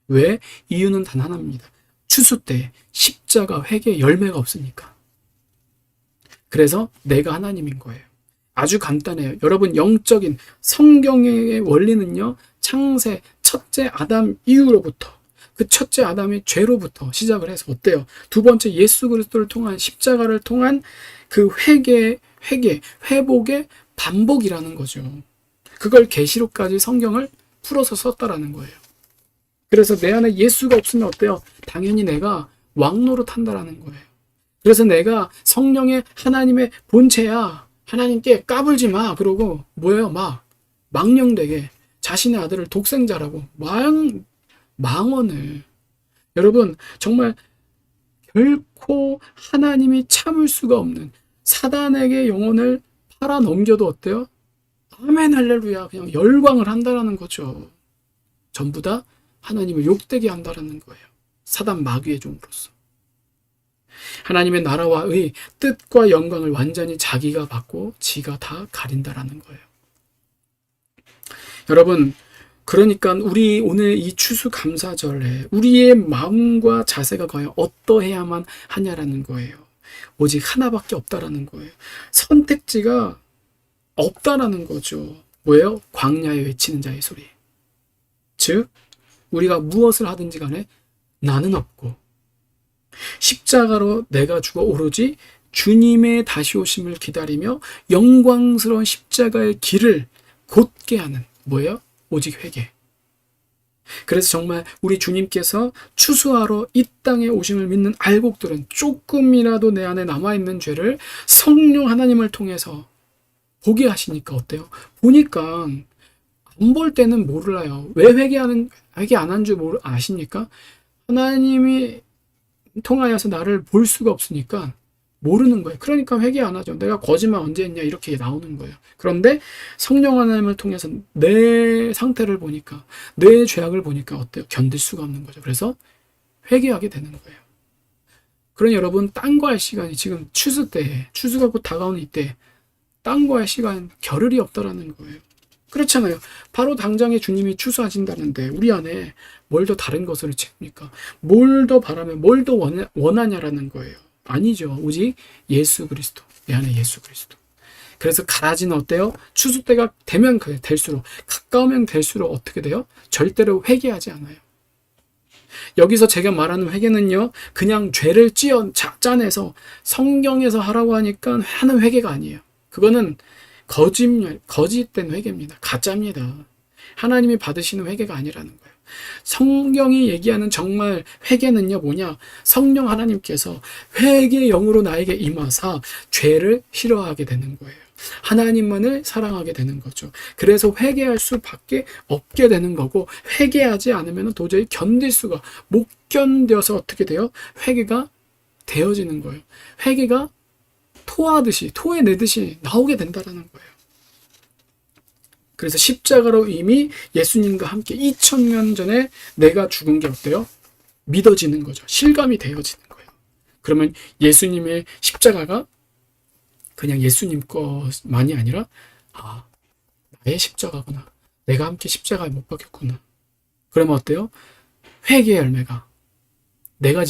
왜? 이유는 단 하나입니다. 추수 때 십자가 회개 열매가 없으니까. 그래서 내가 하나님인 거예요. 아주 간단해요. 여러분, 영적인 성경의 원리는요, 창세 첫째 아담 이후로부터, 그 첫째 아담의 죄로부터 시작을 해서 어때요? 두 번째 예수 그리스도를 통한, 십자가를 통한 그 회복의 반복이라는 거죠. 그걸 계시록까지 성경을 풀어서 썼다라는 거예요. 그래서 내 안에 예수가 없으면 어때요? 당연히 내가 왕노릇 한다라는 거예요. 그래서 내가 성령의 하나님의 본체야, 하나님께 까불지 마, 그러고 뭐예요? 막 망령되게 자신의 아들을 독생자라고 망언을. 여러분, 정말 결코 하나님이 참을 수가 없는 사단에게 영혼을 팔아 넘겨도 어때요? 아멘 할렐루야, 그냥 열광을 한다라는 거죠. 전부 다 하나님을 욕되게 한다라는 거예요. 사단 마귀의 종으로서. 하나님의 나라와의 뜻과 영광을 완전히 자기가 받고 지가 다 가린다라는 거예요. 여러분, 그러니까 우리 오늘 이 추수감사절에 우리의 마음과 자세가 과연 어떠해야만 하냐라는 거예요. 오직 하나밖에 없다라는 거예요. 선택지가 없다라는 거죠. 뭐예요? 광야에 외치는 자의 소리. 즉, 우리가 무엇을 하든지 간에 나는 없고, 십자가로 내가 죽어 오로지 주님의 다시 오심을 기다리며 영광스러운 십자가의 길을 곧게 하는, 뭐예요? 오직 회개. 그래서 정말 우리 주님께서 추수하러 이 땅에 오심을 믿는 알곡들은 조금이라도 내 안에 남아있는 죄를 성령 하나님을 통해서 보게 하시니까 어때요? 보니까 안 볼 때는 몰라요. 왜 회개 안 한 줄 아십니까? 하나님이 통하여서 나를 볼 수가 없으니까 모르는 거예요. 그러니까 회개 안 하죠. 내가 거짓말 언제 했냐 이렇게 나오는 거예요. 그런데 성령 하나님을 통해서 내 상태를 보니까, 내 죄악을 보니까 어때요? 견딜 수가 없는 거죠. 그래서 회개하게 되는 거예요. 그러니 여러분, 딴 거 할 시간이 지금 추수 때에, 추수가 곧 다가오는 이때 딴 거 할 시간 겨를이 없다라는 거예요. 그렇잖아요. 바로 당장에 주님이 추수하신다는데 우리 안에 뭘 더 다른 것을 채웁니까? 뭘 더 바라며 뭘 더 원하냐라는 거예요. 아니죠. 오직 예수 그리스도. 내 안에 예수 그리스도. 그래서 가라지는 어때요? 추수 때가 되면 될수록, 가까우면 될수록 어떻게 돼요? 절대로 회개하지 않아요. 여기서 제가 말하는 회개는요, 그냥 죄를 짜내서 성경에서 하라고 하니까 하는 회개가 아니에요. 그거는 거짓된 회개입니다. 가짜입니다. 하나님이 받으시는 회개가 아니라는 거예요. 성경이 얘기하는 정말 회개는요, 뭐냐? 성령 하나님께서 회개의 영으로 나에게 임하사 죄를 싫어하게 되는 거예요. 하나님만을 사랑하게 되는 거죠. 그래서 회개할 수밖에 없게 되는 거고, 회개하지 않으면 도저히 견딜 수가 못 견뎌서 어떻게 돼요? 회개가 되어지는 거예요. 회개가 토해내듯이 나오게 된다는 거예요. 그래서 십자가로 이미 예수님과 함께 2000년 전에 내가 죽은 게 어때요? 믿어지는 거죠. 실감이 되어지는 거예요. 그러면 예수님의 십자가가 그냥 예수님 것만이 아니라, 아, 나의 십자가구나. 내가 함께 십자가에 못 박혔구나. 그러면 어때요? 회개의 열매가, 내가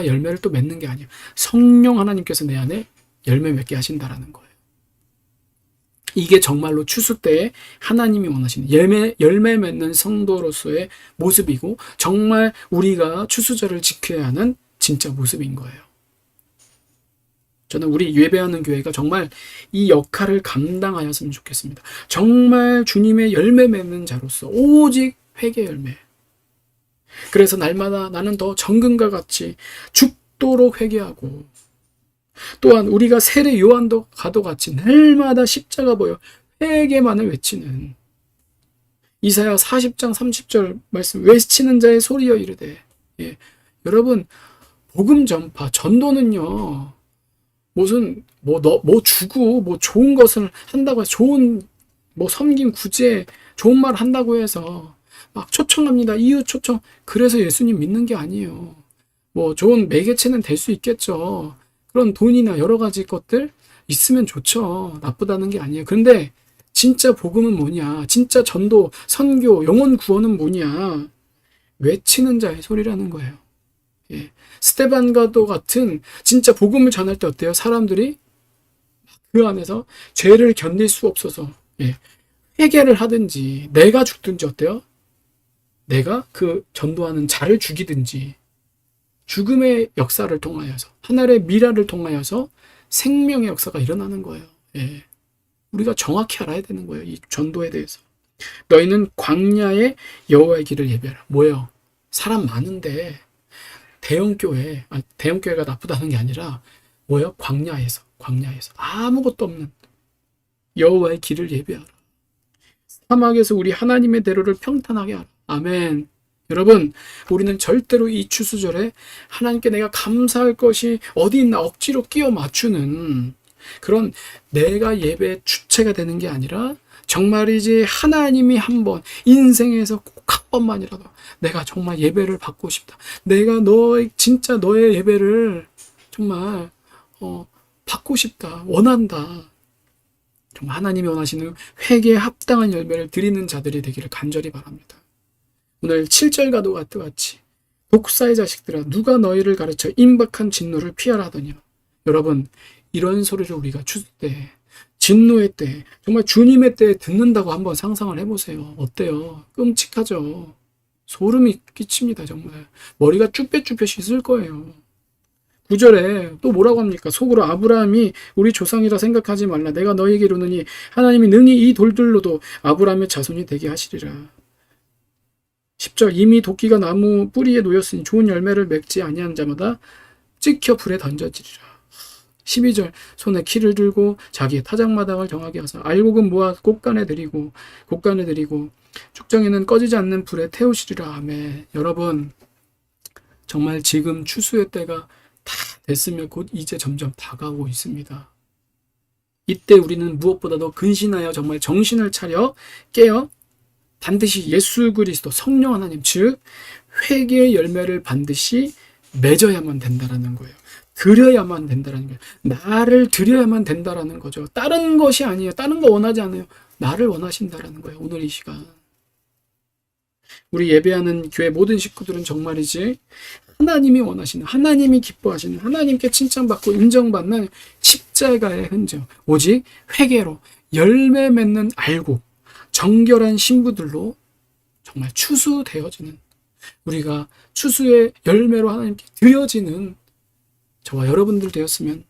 열매를 또 맺는 게 아니에요. 성령 하나님께서 내 안에 열매 맺게 하신다라는 거예요. 이게 정말로 추수 때에 하나님이 원하시는 열매 맺는 성도로서의 모습이고, 정말 우리가 추수절을 지켜야 하는 진짜 모습인 거예요. 저는 우리 예배하는 교회가 정말 이 역할을 감당하였으면 좋겠습니다. 정말 주님의 열매 맺는 자로서 오직 회개 열매. 그래서 날마다 나는 더 정금과 같이 죽도록 회개하고, 또한 우리가 세례 요한도 가도 같이 날마다 십자가 보여 회개만을 외치는 이사야 40장 30절 말씀 외치는 자의 소리여 이르되 예. 여러분 복음 전파 전도는요 무슨 뭐 주고 뭐 좋은 것을 한다고 해서 좋은 뭐 섬김 구제 좋은 말 한다고 해서 막 초청합니다. 이웃 초청 그래서 예수님 믿는 게 아니에요. 뭐 좋은 매개체는 될 수 있겠죠. 그런 돈이나 여러 가지 것들 있으면 좋죠. 나쁘다는 게 아니에요. 그런데 진짜 복음은 뭐냐? 진짜 전도, 선교, 영혼 구원은 뭐냐? 외치는 자의 소리라는 거예요. 예. 스테반과도 같은 진짜 복음을 전할 때 어때요? 사람들이 그 안에서 죄를 견딜 수 없어서 예. 회개를 하든지 내가 죽든지 어때요? 내가 그 전도하는 자를 죽이든지 죽음의 역사를 통하여서 하늘의 미라를 통하여서 생명의 역사가 일어나는 거예요. 예. 우리가 정확히 알아야 되는 거예요. 이 전도에 대해서. 너희는 광야의 여호와의 길을 예배하라. 뭐예요? 사람 많은데 대형교회가 나쁘다는 게 아니라 뭐예요? 광야에서 아무것도 없는 여호와의 길을 예배하라. 사막에서 우리 하나님의 대로를 평탄하게 하라. 아멘. 여러분, 우리는 절대로 이 추수절에 하나님께 내가 감사할 것이 어디 있나 억지로 끼워 맞추는 그런 내가 예배의 주체가 되는 게 아니라 정말이지 하나님이 한번 인생에서 꼭 한 번만이라도 내가 정말 예배를 받고 싶다. 내가 진짜 너의 예배를 정말 받고 싶다. 원한다. 정말 하나님이 원하시는 회개에 합당한 열매를 드리는 자들이 되기를 간절히 바랍니다. 오늘 7절과도 같이 독사의 자식들아 누가 너희를 가르쳐 임박한 진노를 피하라 하더냐. 여러분 이런 소리를 우리가 추수 때 진노의 때 정말 주님의 때에 듣는다고 한번 상상을 해보세요. 어때요? 끔찍하죠. 소름이 끼칩니다. 정말 머리가 쭈뼛쭈뼛 씻을 거예요. 9절에 또 뭐라고 합니까? 속으로 아브라함이 우리 조상이라 생각하지 말라. 내가 너희에게 이르노니 하나님이 능히 이 돌들로도 아브라함의 자손이 되게 하시리라. 10절 이미 도끼가 나무 뿌리에 놓였으니 좋은 열매를 맺지 아니한 자마다 찍혀 불에 던져지리라. 12절 손에 키를 들고 자기의 타작마당을 정하게 하사 알곡은 모아 곡간에 들이고 축정에는 꺼지지 않는 불에 태우시리라. 아멘. 여러분 정말 지금 추수의 때가 다 됐으면 곧 이제 점점 다가오고 있습니다. 이때 우리는 무엇보다도 근신하여 정말 정신을 차려 깨어 반드시 예수 그리스도 성령 하나님 즉 회개의 열매를 반드시 맺어야만 된다라는 거예요. 드려야만 된다라는 거예요. 나를 드려야만 된다라는 거죠. 다른 것이 아니에요. 다른 거 원하지 않아요. 나를 원하신다라는 거예요. 오늘 이 시간 우리 예배하는 교회 모든 식구들은 정말이지 하나님이 원하시는 하나님이 기뻐하시는 하나님께 칭찬받고 인정받는 십자가의 흔적 오직 회개로 열매 맺는 알곡 정결한 신부들로 정말 추수되어지는 우리가 추수의 열매로 하나님께 드려지는 저와 여러분들 되었으면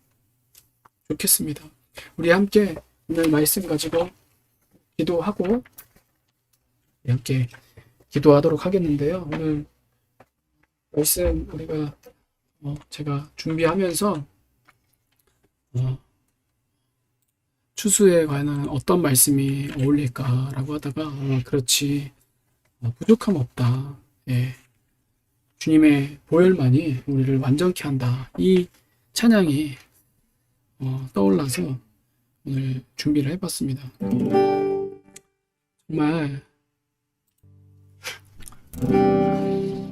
좋겠습니다. 우리 함께 오늘 말씀 가지고 기도하고 함께 기도하도록 하겠는데요. 오늘 말씀 우리가 제가 준비하면서 추수에 관한 어떤 말씀이 어울릴까라고 하다가 그렇지 부족함 없다. 예. 주님의 보혈만이 우리를 완전케 한다. 이 찬양이 떠올라서 오늘 준비를 해봤습니다. 정말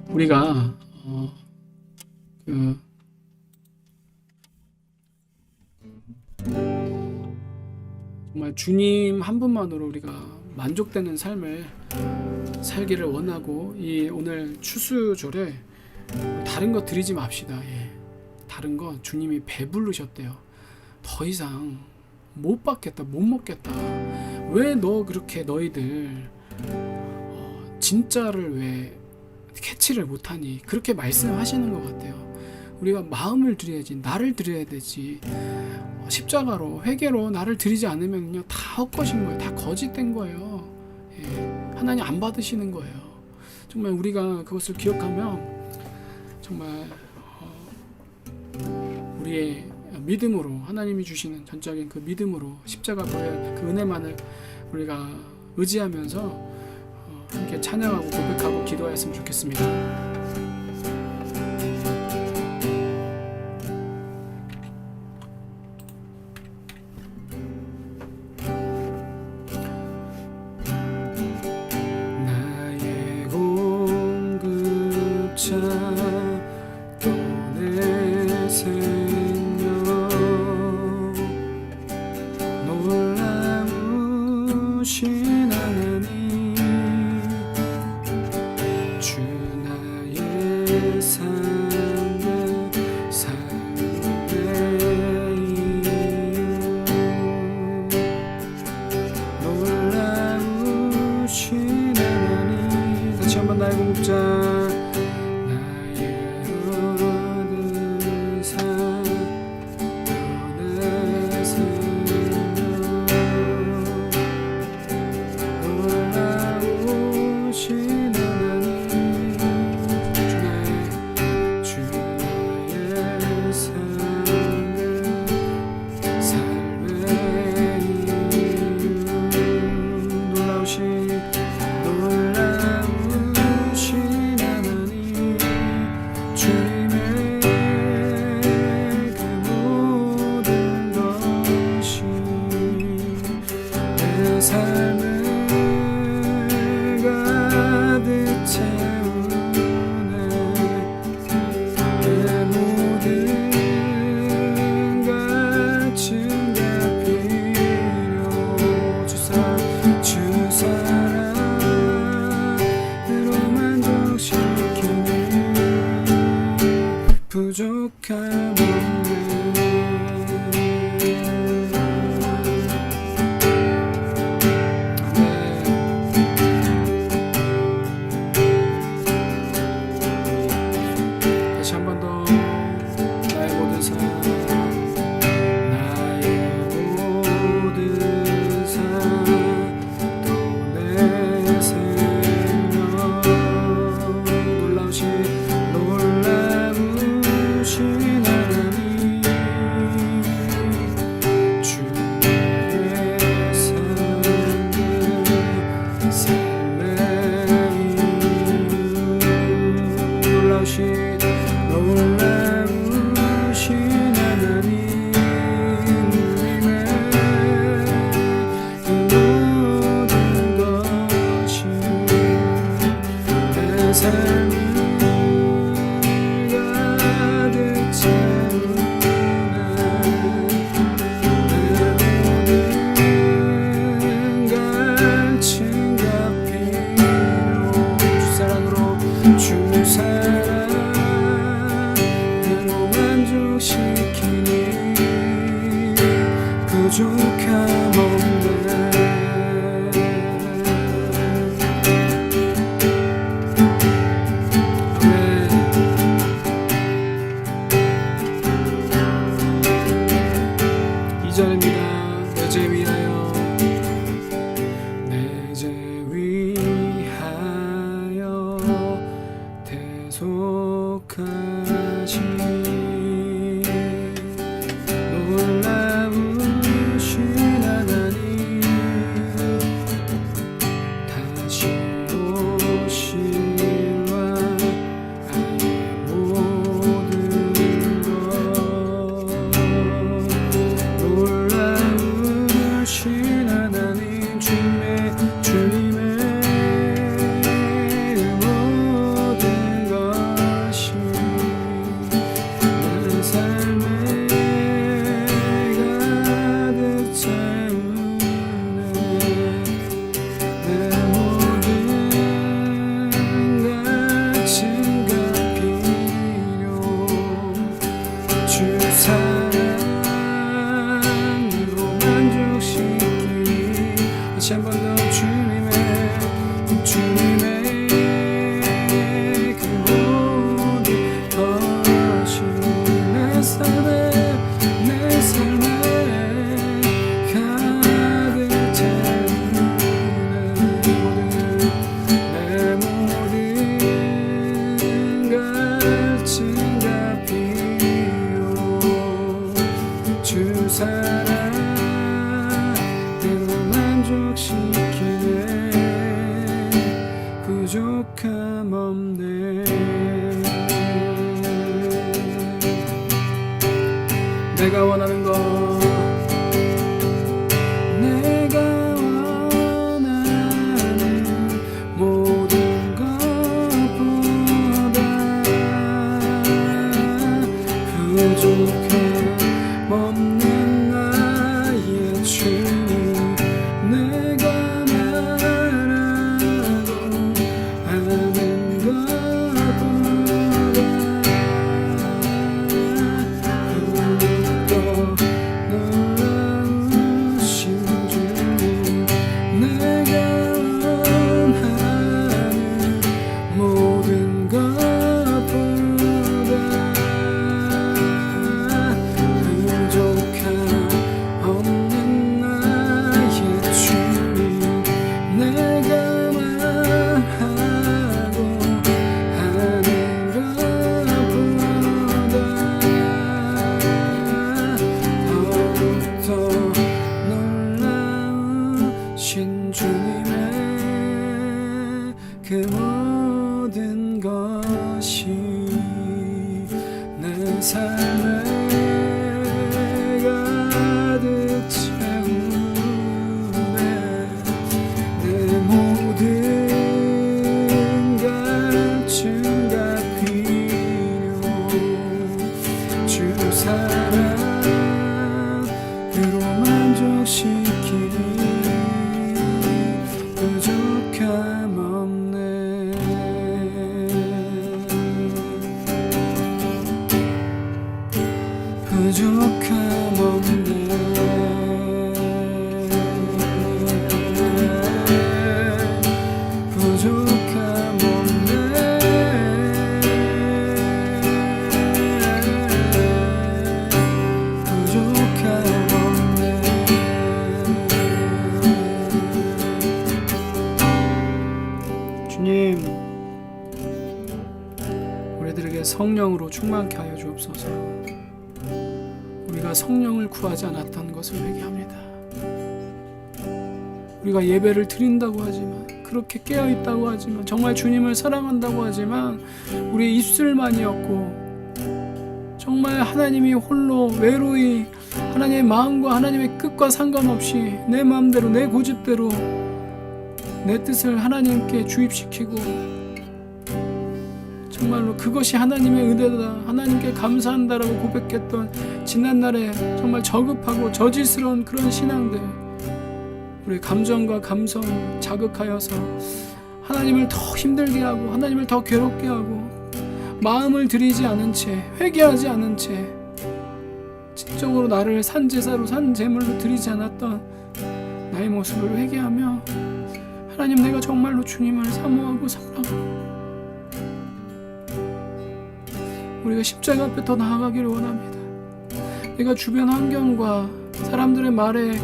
우리가 정말 주님 한 분만으로 우리가 만족되는 삶을 살기를 원하고 이 오늘 추수절에 다른 거 드리지 맙시다. 예. 다른 거 주님이 배부르셨대요. 더 이상 못 받겠다, 못 먹겠다. 왜 너 그렇게 너희들 진짜를 왜 캐치를 못하니? 그렇게 말씀하시는 것 같아요. 우리가 마음을 드려야지, 나를 드려야 되지. 십자가로 회개로 나를 드리지 않으면요 다 헛것인 거예요. 다 거짓된 거예요. 예, 하나님 안 받으시는 거예요. 정말 우리가 그것을 기억하면 정말 우리의 믿음으로 하나님이 주시는 전적인 그 믿음으로 십자가의 그 은혜만을 우리가 의지하면서 함께 찬양하고 고백하고 기도하였으면 좋겠습니다. 또 내 생명 놀라우신 하나님 주 나의 삶의 이유 놀라우신 하나님 다시 한번 나의 공급자 삶을 가득 채우네 내 모든 가슴과 필요 주 사랑으로 만족시키니 부족함 없네 주 사랑으로 만족시키니 부족함 없네 아멘 2절입니다. 내 죄 위하여 내 죄 위하여 대속하신 놀라우신 하나님 다시 오실와 아예 모든 것 놀라우신 하나님 주님의 모든 것이 내 내가 원하는 것 내가 원하는 모든 것보다 부족함 없는 나의 주님 내가 말하고 하는 것보다 더 놀라우신 주님 내가 원하는 모든 것보다 부족함 없는 나의 주님 내가 말하고 하는 것보다 더욱더 놀라우신 주님의 그 모든 것이 내 삶을 가득 채우네 내 모든 갈증과 필요 주 사랑으로 만족시키니 부족함 없네 부족함 없네 부족함 없네 부족함 없네 주님, 우리들에게 성령으로 충만케 하여 주옵소서. 우리가 성령을 구하지 않았던 것을 회개합니다. 우리가 예배를 드린다고 하지만, 그렇게 깨어있다고 하지만, 정말 주님을 사랑한다고 하지만 우리의 입술만이었고 정말 하나님이 홀로 외로이 하나님의 마음과 하나님의 뜻과 상관없이 내 마음대로 내 고집대로 내 뜻을 하나님께 주입시키고 정말로 그것이 하나님의 은혜다 하나님께 감사한다라고 고백했던 지난날에 정말 저급하고 저질스러운 그런 신앙들 우리 감정과 감성 자극하여서 하나님을 더 힘들게 하고 하나님을 더 괴롭게 하고 마음을 들이지 않은 채 회개하지 않은 채 지적으로 나를 산제사로 산제물로 드리지 않았던 나의 모습을 회개하며 하나님 내가 정말로 주님을 사모하고 사랑하고 우리가 십자가 앞에 더 나아가기를 원합니다. 내가 주변 환경과 사람들의 말에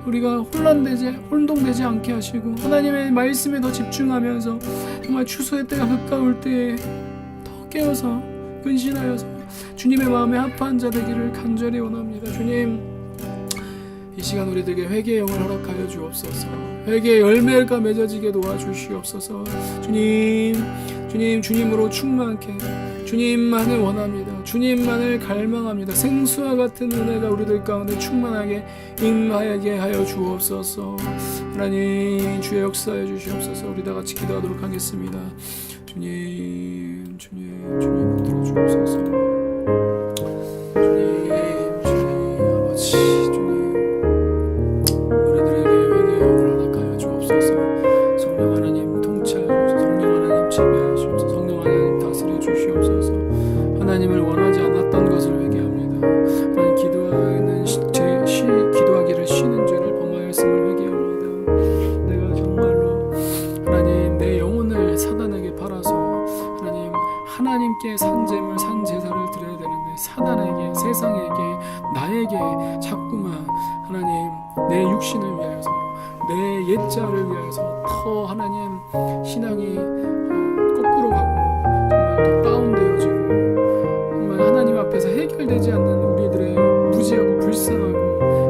우리가 혼동되지 않게 하시고 하나님의 말씀에 더 집중하면서 정말 추수의 때가 가까울 때에 더 깨어서 근신하여서 주님의 마음에 합한 자 되기를 간절히 원합니다. 주님 이 시간 우리들에게 회개의 영을 허락하여 주옵소서. 회개의 열매가 맺어지게 도와주시옵소서. 주님으로 충만케 주님만을 원합니다. 주님만을 갈망합니다. 생수와 같은 은혜가 우리들 가운데 충만하게 임하게 하여 주옵소서. 하나님 주의 역사해 주시옵소서. 우리 다 같이 기도하도록 하겠습니다. 주님 붙들어 주옵소서. 주님 아버지 주님 우리들에게 회개의 영을 허락하여 주옵소서. 성령 하나님 통치하옵소서. 성령 하나님 지배하시옵소서. 성령 하나님 다스려 주시옵소서. 하나님을 원하지 않았던 것을 회개합니다. 하나님 기도하기를 쉬는 죄를 범하였음을 회개합니다. 내가 정말로 하나님 내 영혼을 사단에게 팔아서 하나님께 산제물 산제사를 드려야 되는데 사단에게 세상에게 나에게 자꾸만 하나님 내 육신을 위하여서 내 옛자를 위하여서 더 하나님 신앙이 거꾸로 가고 정말 더 다운되어지고 정말 하나님 앞에서 해결되지 않는 우리들의 무지하고 불쌍하고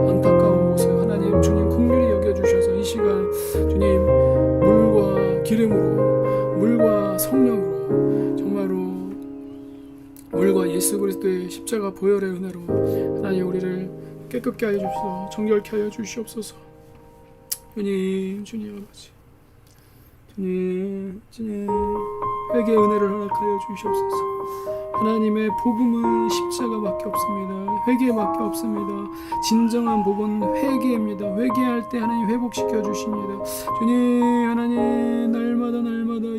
안타까운 모습 하나님 주님 긍휼히 여겨주셔서 이 시간 주님 물과 기름으로 물과 성령으로 정말로 물과 예수 그리스도의 십자가 보혈의 은혜로 하나님 우리를 깨끗게 하여 주시옵소서. 정결케 하여 주시옵소서. 주님, 주님 아버지, 주님 회개의 은혜를 허락하여 주시옵소서. 하나님의 복음은 십자가밖에 없습니다. 회개밖에 없습니다. 진정한 복은 회개입니다. 회개할 때 하나님 회복시켜 주십니다. 주님, 하나님 날마다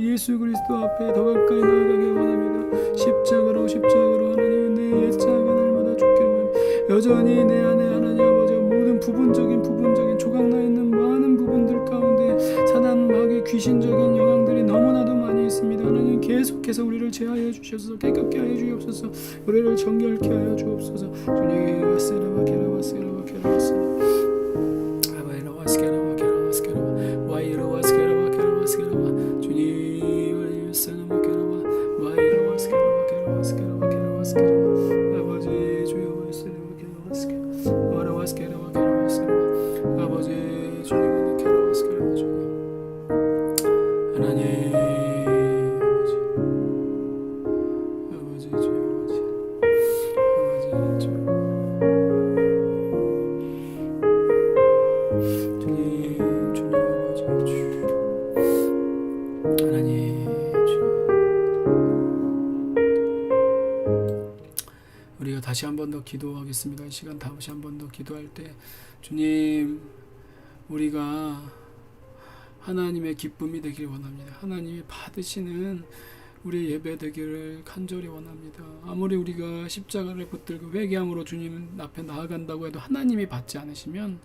예수 그리스도 앞에 더 가까이 나아가길 원합니다. 십자가로 하나님 내 옛자가 날마다 죽기를 원합니다. 여전히 내 안에 하나님 아버지 모든 부분적인 조각나 있는 많은 부분들 가운데 사단 마귀 귀신적인 영향들이 너무나도 많이 있습니다. 하나님 계속해서 우리를 제하여 주셔서 깨끗게 하여 주옵소서. 우리를 정결케 하여 주옵소서. 주님 와세라와 게라와 아바이라와 스케라와 게라와 와이라와 스케라와 게라와 주님 와이라와 게라와 와이라와 스케라와 게라와 아버지 주여 와이라와 게라와 스케라와 게라와 아버지 주님 게라와 주님 하나님 아버지 우리가 다시 한 번 더 기도하겠습니다. 이 시간 다시 한 번 더 기도할 때 주님 우리가 하나님의 기쁨이 되길 원합니다. 하나님이 받으시는 우리 예배 되기를 간절히 원합니다. 아무리 우리가 십자가를 붙들고 회개함으로 주님 앞에 나아간다고 해도 하나님이 받지 않으시면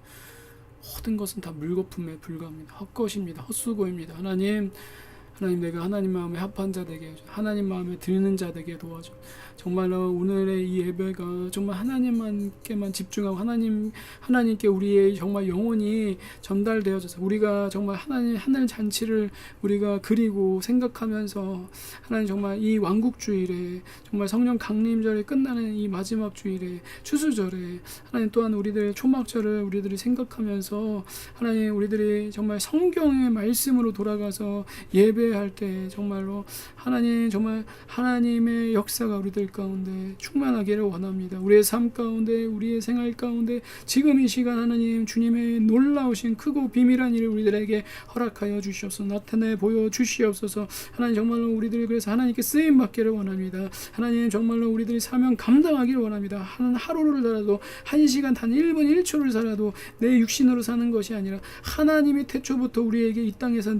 모든 것은 다 물거품에 불과합니다. 헛것입니다. 헛수고입니다. 하나님 내가 하나님 마음에 합한 자 되게 해줘. 하나님 마음에 드는 자 되게 도와줘. 정말로 오늘의 이 예배가 정말 하나님께만 집중하고 하나님께 우리의 정말 영혼이 전달되어져서 우리가 정말 하늘 잔치를 우리가 그리고 생각하면서 하나님 정말 이 왕국주일에 정말 성령 강림절에 끝나는 이 마지막 주일에 추수절에 하나님 또한 우리들 초막절을 우리들이 생각하면서 하나님 우리들이 정말 성경의 말씀으로 돌아가서 예배할 때 정말로 하나님 정말 하나님의 역사가 우리들 가운데 충만하기를 원합니다. 우리의 삶 가운데 우리의 생활 가운데 지금 이 시간 하나님 주님의 놀라우신 크고 비밀한 일을 우리들에게 허락하여 주시옵소서. 나타내 보여 주시옵소서. 하나님 정말로 우리들이 그래서 하나님께 쓰임 받기를 원합니다. 하나님 정말로 우리들이 사명 감당하기를 원합니다. 한 하루를 살아도 한 시간 단 1분 1초를 살아도 내 육신으로 사는 것이 아니라 하나님이 태초부터 우리에게 이 땅에서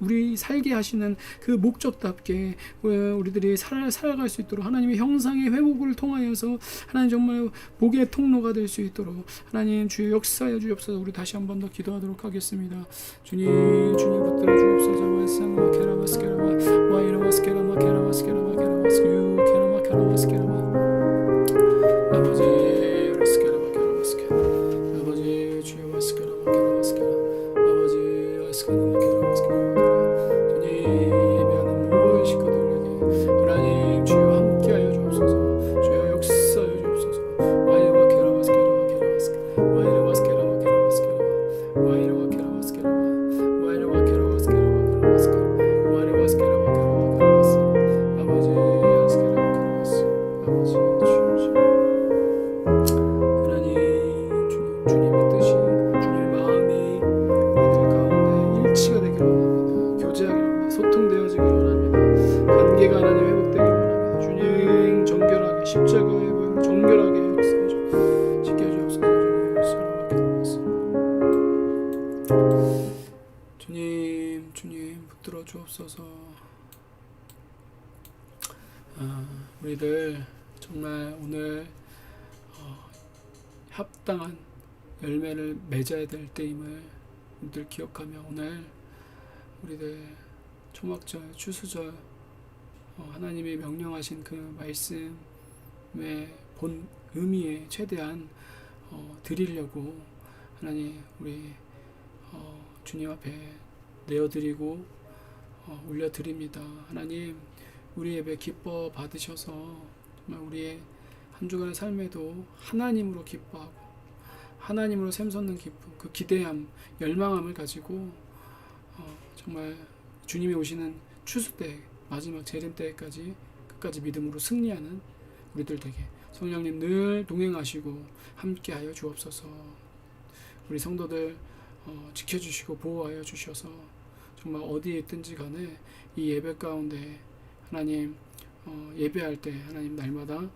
우리 살게 하시는 그 목적답게 우리들이 살아갈 수 있도록 하나님의 형상의 회복을 통하여서 하나님 정말 복의 통로가 될 수 있도록 하나님 주의 역사여 주옵소서. 우리 다시 한 번 더 기도하도록 하겠습니다. 주님 붙들어 주옵소서. 말씀과 케라마스케라마 와이라마스케라마 케라마스케라마 케라마스케유 케라마 케라마스케라마 아버지 스케라마 케라마스케라 아버지 주여 와스케라마 케라마스케라 아버지 와스케라마 케라마스케라 예배하는 모든 식구들에게 하나님 주여 함께하여 주옵소서. 주여 역사하여 주옵소서. 와이라와 케라마스케라와 케라마스케라 와이라마스케라와 케라마스케라 와이라와 케라마스케라 와이라와 케라마스케라와 케라마스케라 와이라마스케라와 케라마 케라마스케라 아버지 야스케라와 케라마스 아버지 주여 하나님 주님의 뜻이 주님의 마음이 우리들 가운데 일치가 되기를 원합니다. 교제하기를 소통되어지기를 원합니다. 관계가 하나님 회복되기를 원합니다. 주님 정결하게 십자가의 보혈 정결하게 지켜주옵소서. 주님 붙들어 주옵소서. 우리들 정말 오늘 합당한 열매를 맺어야 될 때임을 우리들 기억하며 오늘 우리들 초막절, 추수절 하나님이 명령하신 그 말씀의 본 의미에 최대한 드리려고 하나님 우리 주님 앞에 내어드리고 올려드립니다. 하나님 우리 예배 기뻐 받으셔서 정말 우리의 한 주간의 삶에도 하나님으로 기뻐하고 하나님으로 샘솟는 기쁨, 그 기대함, 열망함을 가지고 정말 주님이 오시는 추수 때 마지막 재림 때까지 끝까지 믿음으로 승리하는 우리들 되게 성령님 늘 동행하시고 함께하여 주옵소서. 우리 성도들 지켜주시고 보호하여 주셔서 정말 어디에 있든지 간에 이 예배 가운데 하나님 예배할 때 하나님 날마다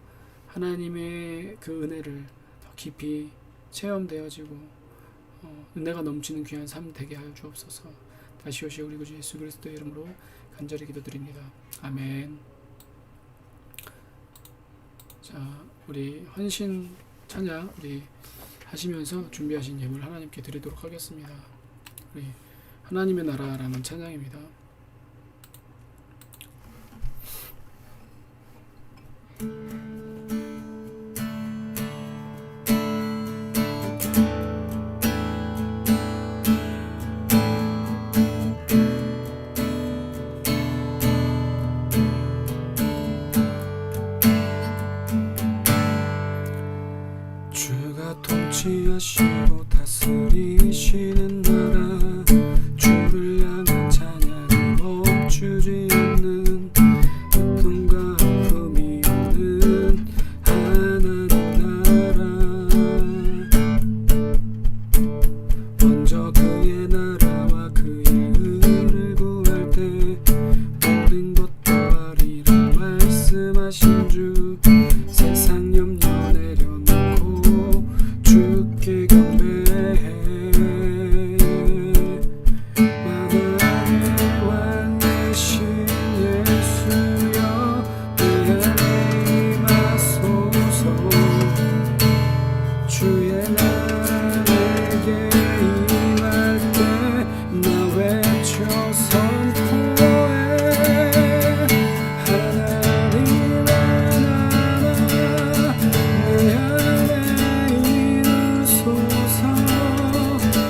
하나님의 그 은혜를 더 깊이 체험되어지고 은혜가 넘치는 귀한 삶 되게 하여 주옵소서. 다시 오시 우리 구주 예수 그리스도의 이름으로 간절히 기도드립니다. 아멘. 자, 우리 헌신 찬양 우리 하시면서 준비하신 예물 하나님께 드리도록 하겠습니다. 우리 하나님의 나라라는 찬양입니다. 주가 통치하시고 다스리시는 나라 주를 향한 찬양이 멈추지 않는 고통과 아픔이 오는 하나님 나라 먼저 그의 나라와 그의 의를 구할 때 모든 것 더하리라 말씀하신 주 세상 염려 내려놓고 주께 경배해 만왕의 왕 되신 예수여 내 안에 임하소서 주의 나라 내게 임할 때 나 외쳐 선포해 하나님의 나라 내 안에 임소서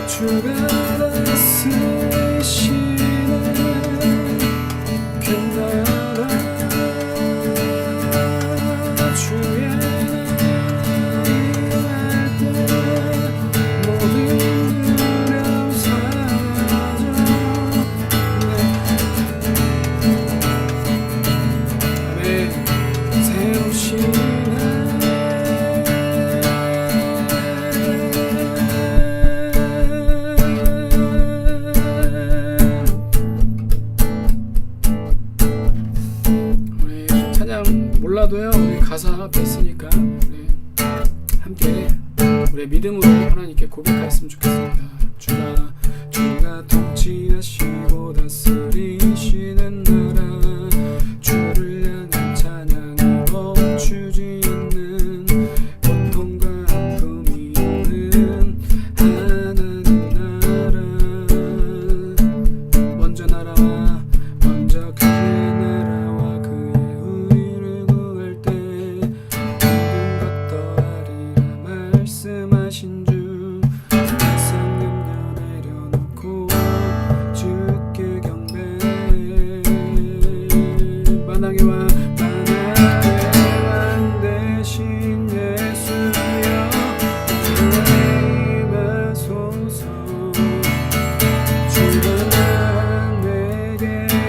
주가 다스리시는 그 나라 주의 나라 임할 때 모든 두려움 사라져 내 세우시는 우리 찬양 몰라도요 우리 가사 앞에 있으니까 우리 함께 우리의 믿음으로 하나님께 고백하였으면 좋겠습니다. 주가 통치하시고 다스리시는 나라 주를 향한 찬양이 멈추지 않는 고통과 아픔이 오는 하나님 나라 먼저 그의 나라와 그의 의를 구할 때 모든 것 더하리라 말씀하신 주 세상 염려 내려놓고 주께 경배해 만왕의 왕 왕 되신 예수여 주의 임하소서 주가 나라 내게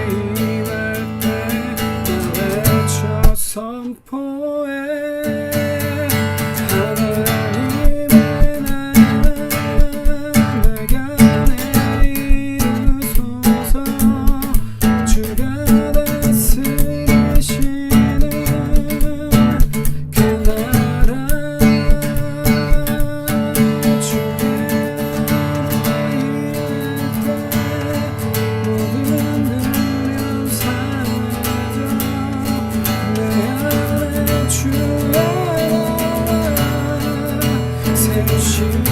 임할 때 나 외쳐 선포해 하나님의 나라 내가 내이소서 주가 다스리시는 그 나라 주의 나라 임할 때 모든 두려움 사라져 내 안에 주의 나라 세우시네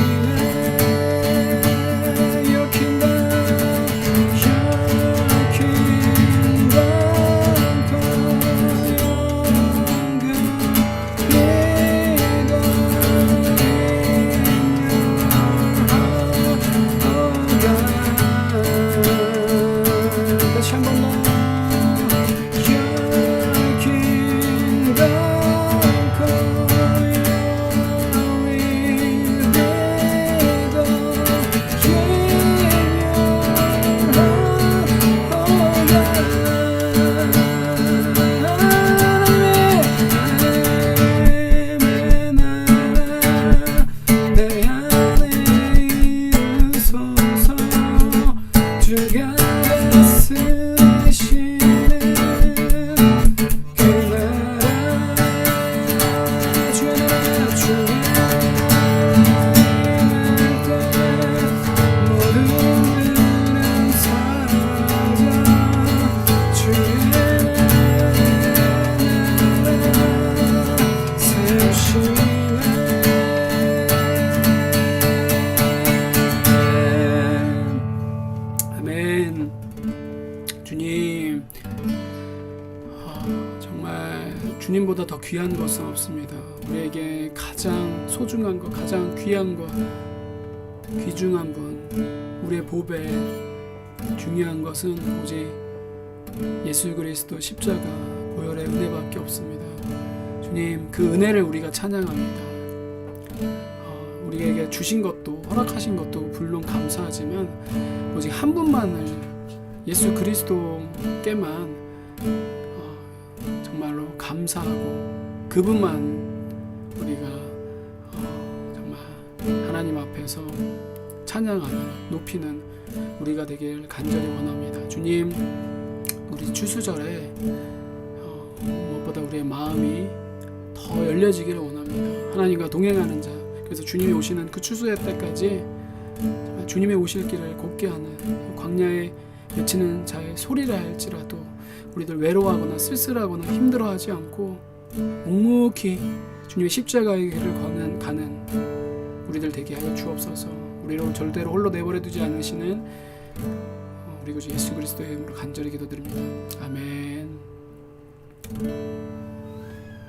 Your kingdom, Your kingdom come, Your kingdom in your heart, 다시 한 번만 Your kingdom come, Your will be done in your heart, 주님보다 더 귀한 것은 없습니다. 우리에게 가장 소중한 것, 가장 귀한 것, 귀중한 분, 우리의 보배, 중요한 것은 오직 예수 그리스도 십자가 보혈의 은혜밖에 없습니다. 주님, 그 은혜를 우리가 찬양합니다. 우리에게 주신 것도, 허락하신 것도 물론 감사하지만 오직 한 분만을, 예수 그리스도께만 정말로 감사하고 그분만 우리가 정말 하나님 앞에서 찬양하는, 높이는 우리가 되길 간절히 원합니다. 주님, 우리 추수절에 무엇보다 우리의 마음이 더 열려지기를 원합니다. 하나님과 동행하는 자, 그래서 주님이 오시는 그 추수의 때까지 주님의 오실 길을 곱게 하는, 광야에 외치는 자의 소리라 할지라도 우리들 외로워하거나 쓸쓸하거나 힘들어하지 않고 묵묵히 주님의 십자가의 길을 가는 우리들 되게 하여 주옵소서. 우리를 절대로 홀로 내버려 두지 않으시는 우리 구주 예수 그리스도의 이름으로 간절히 기도드립니다. 아멘.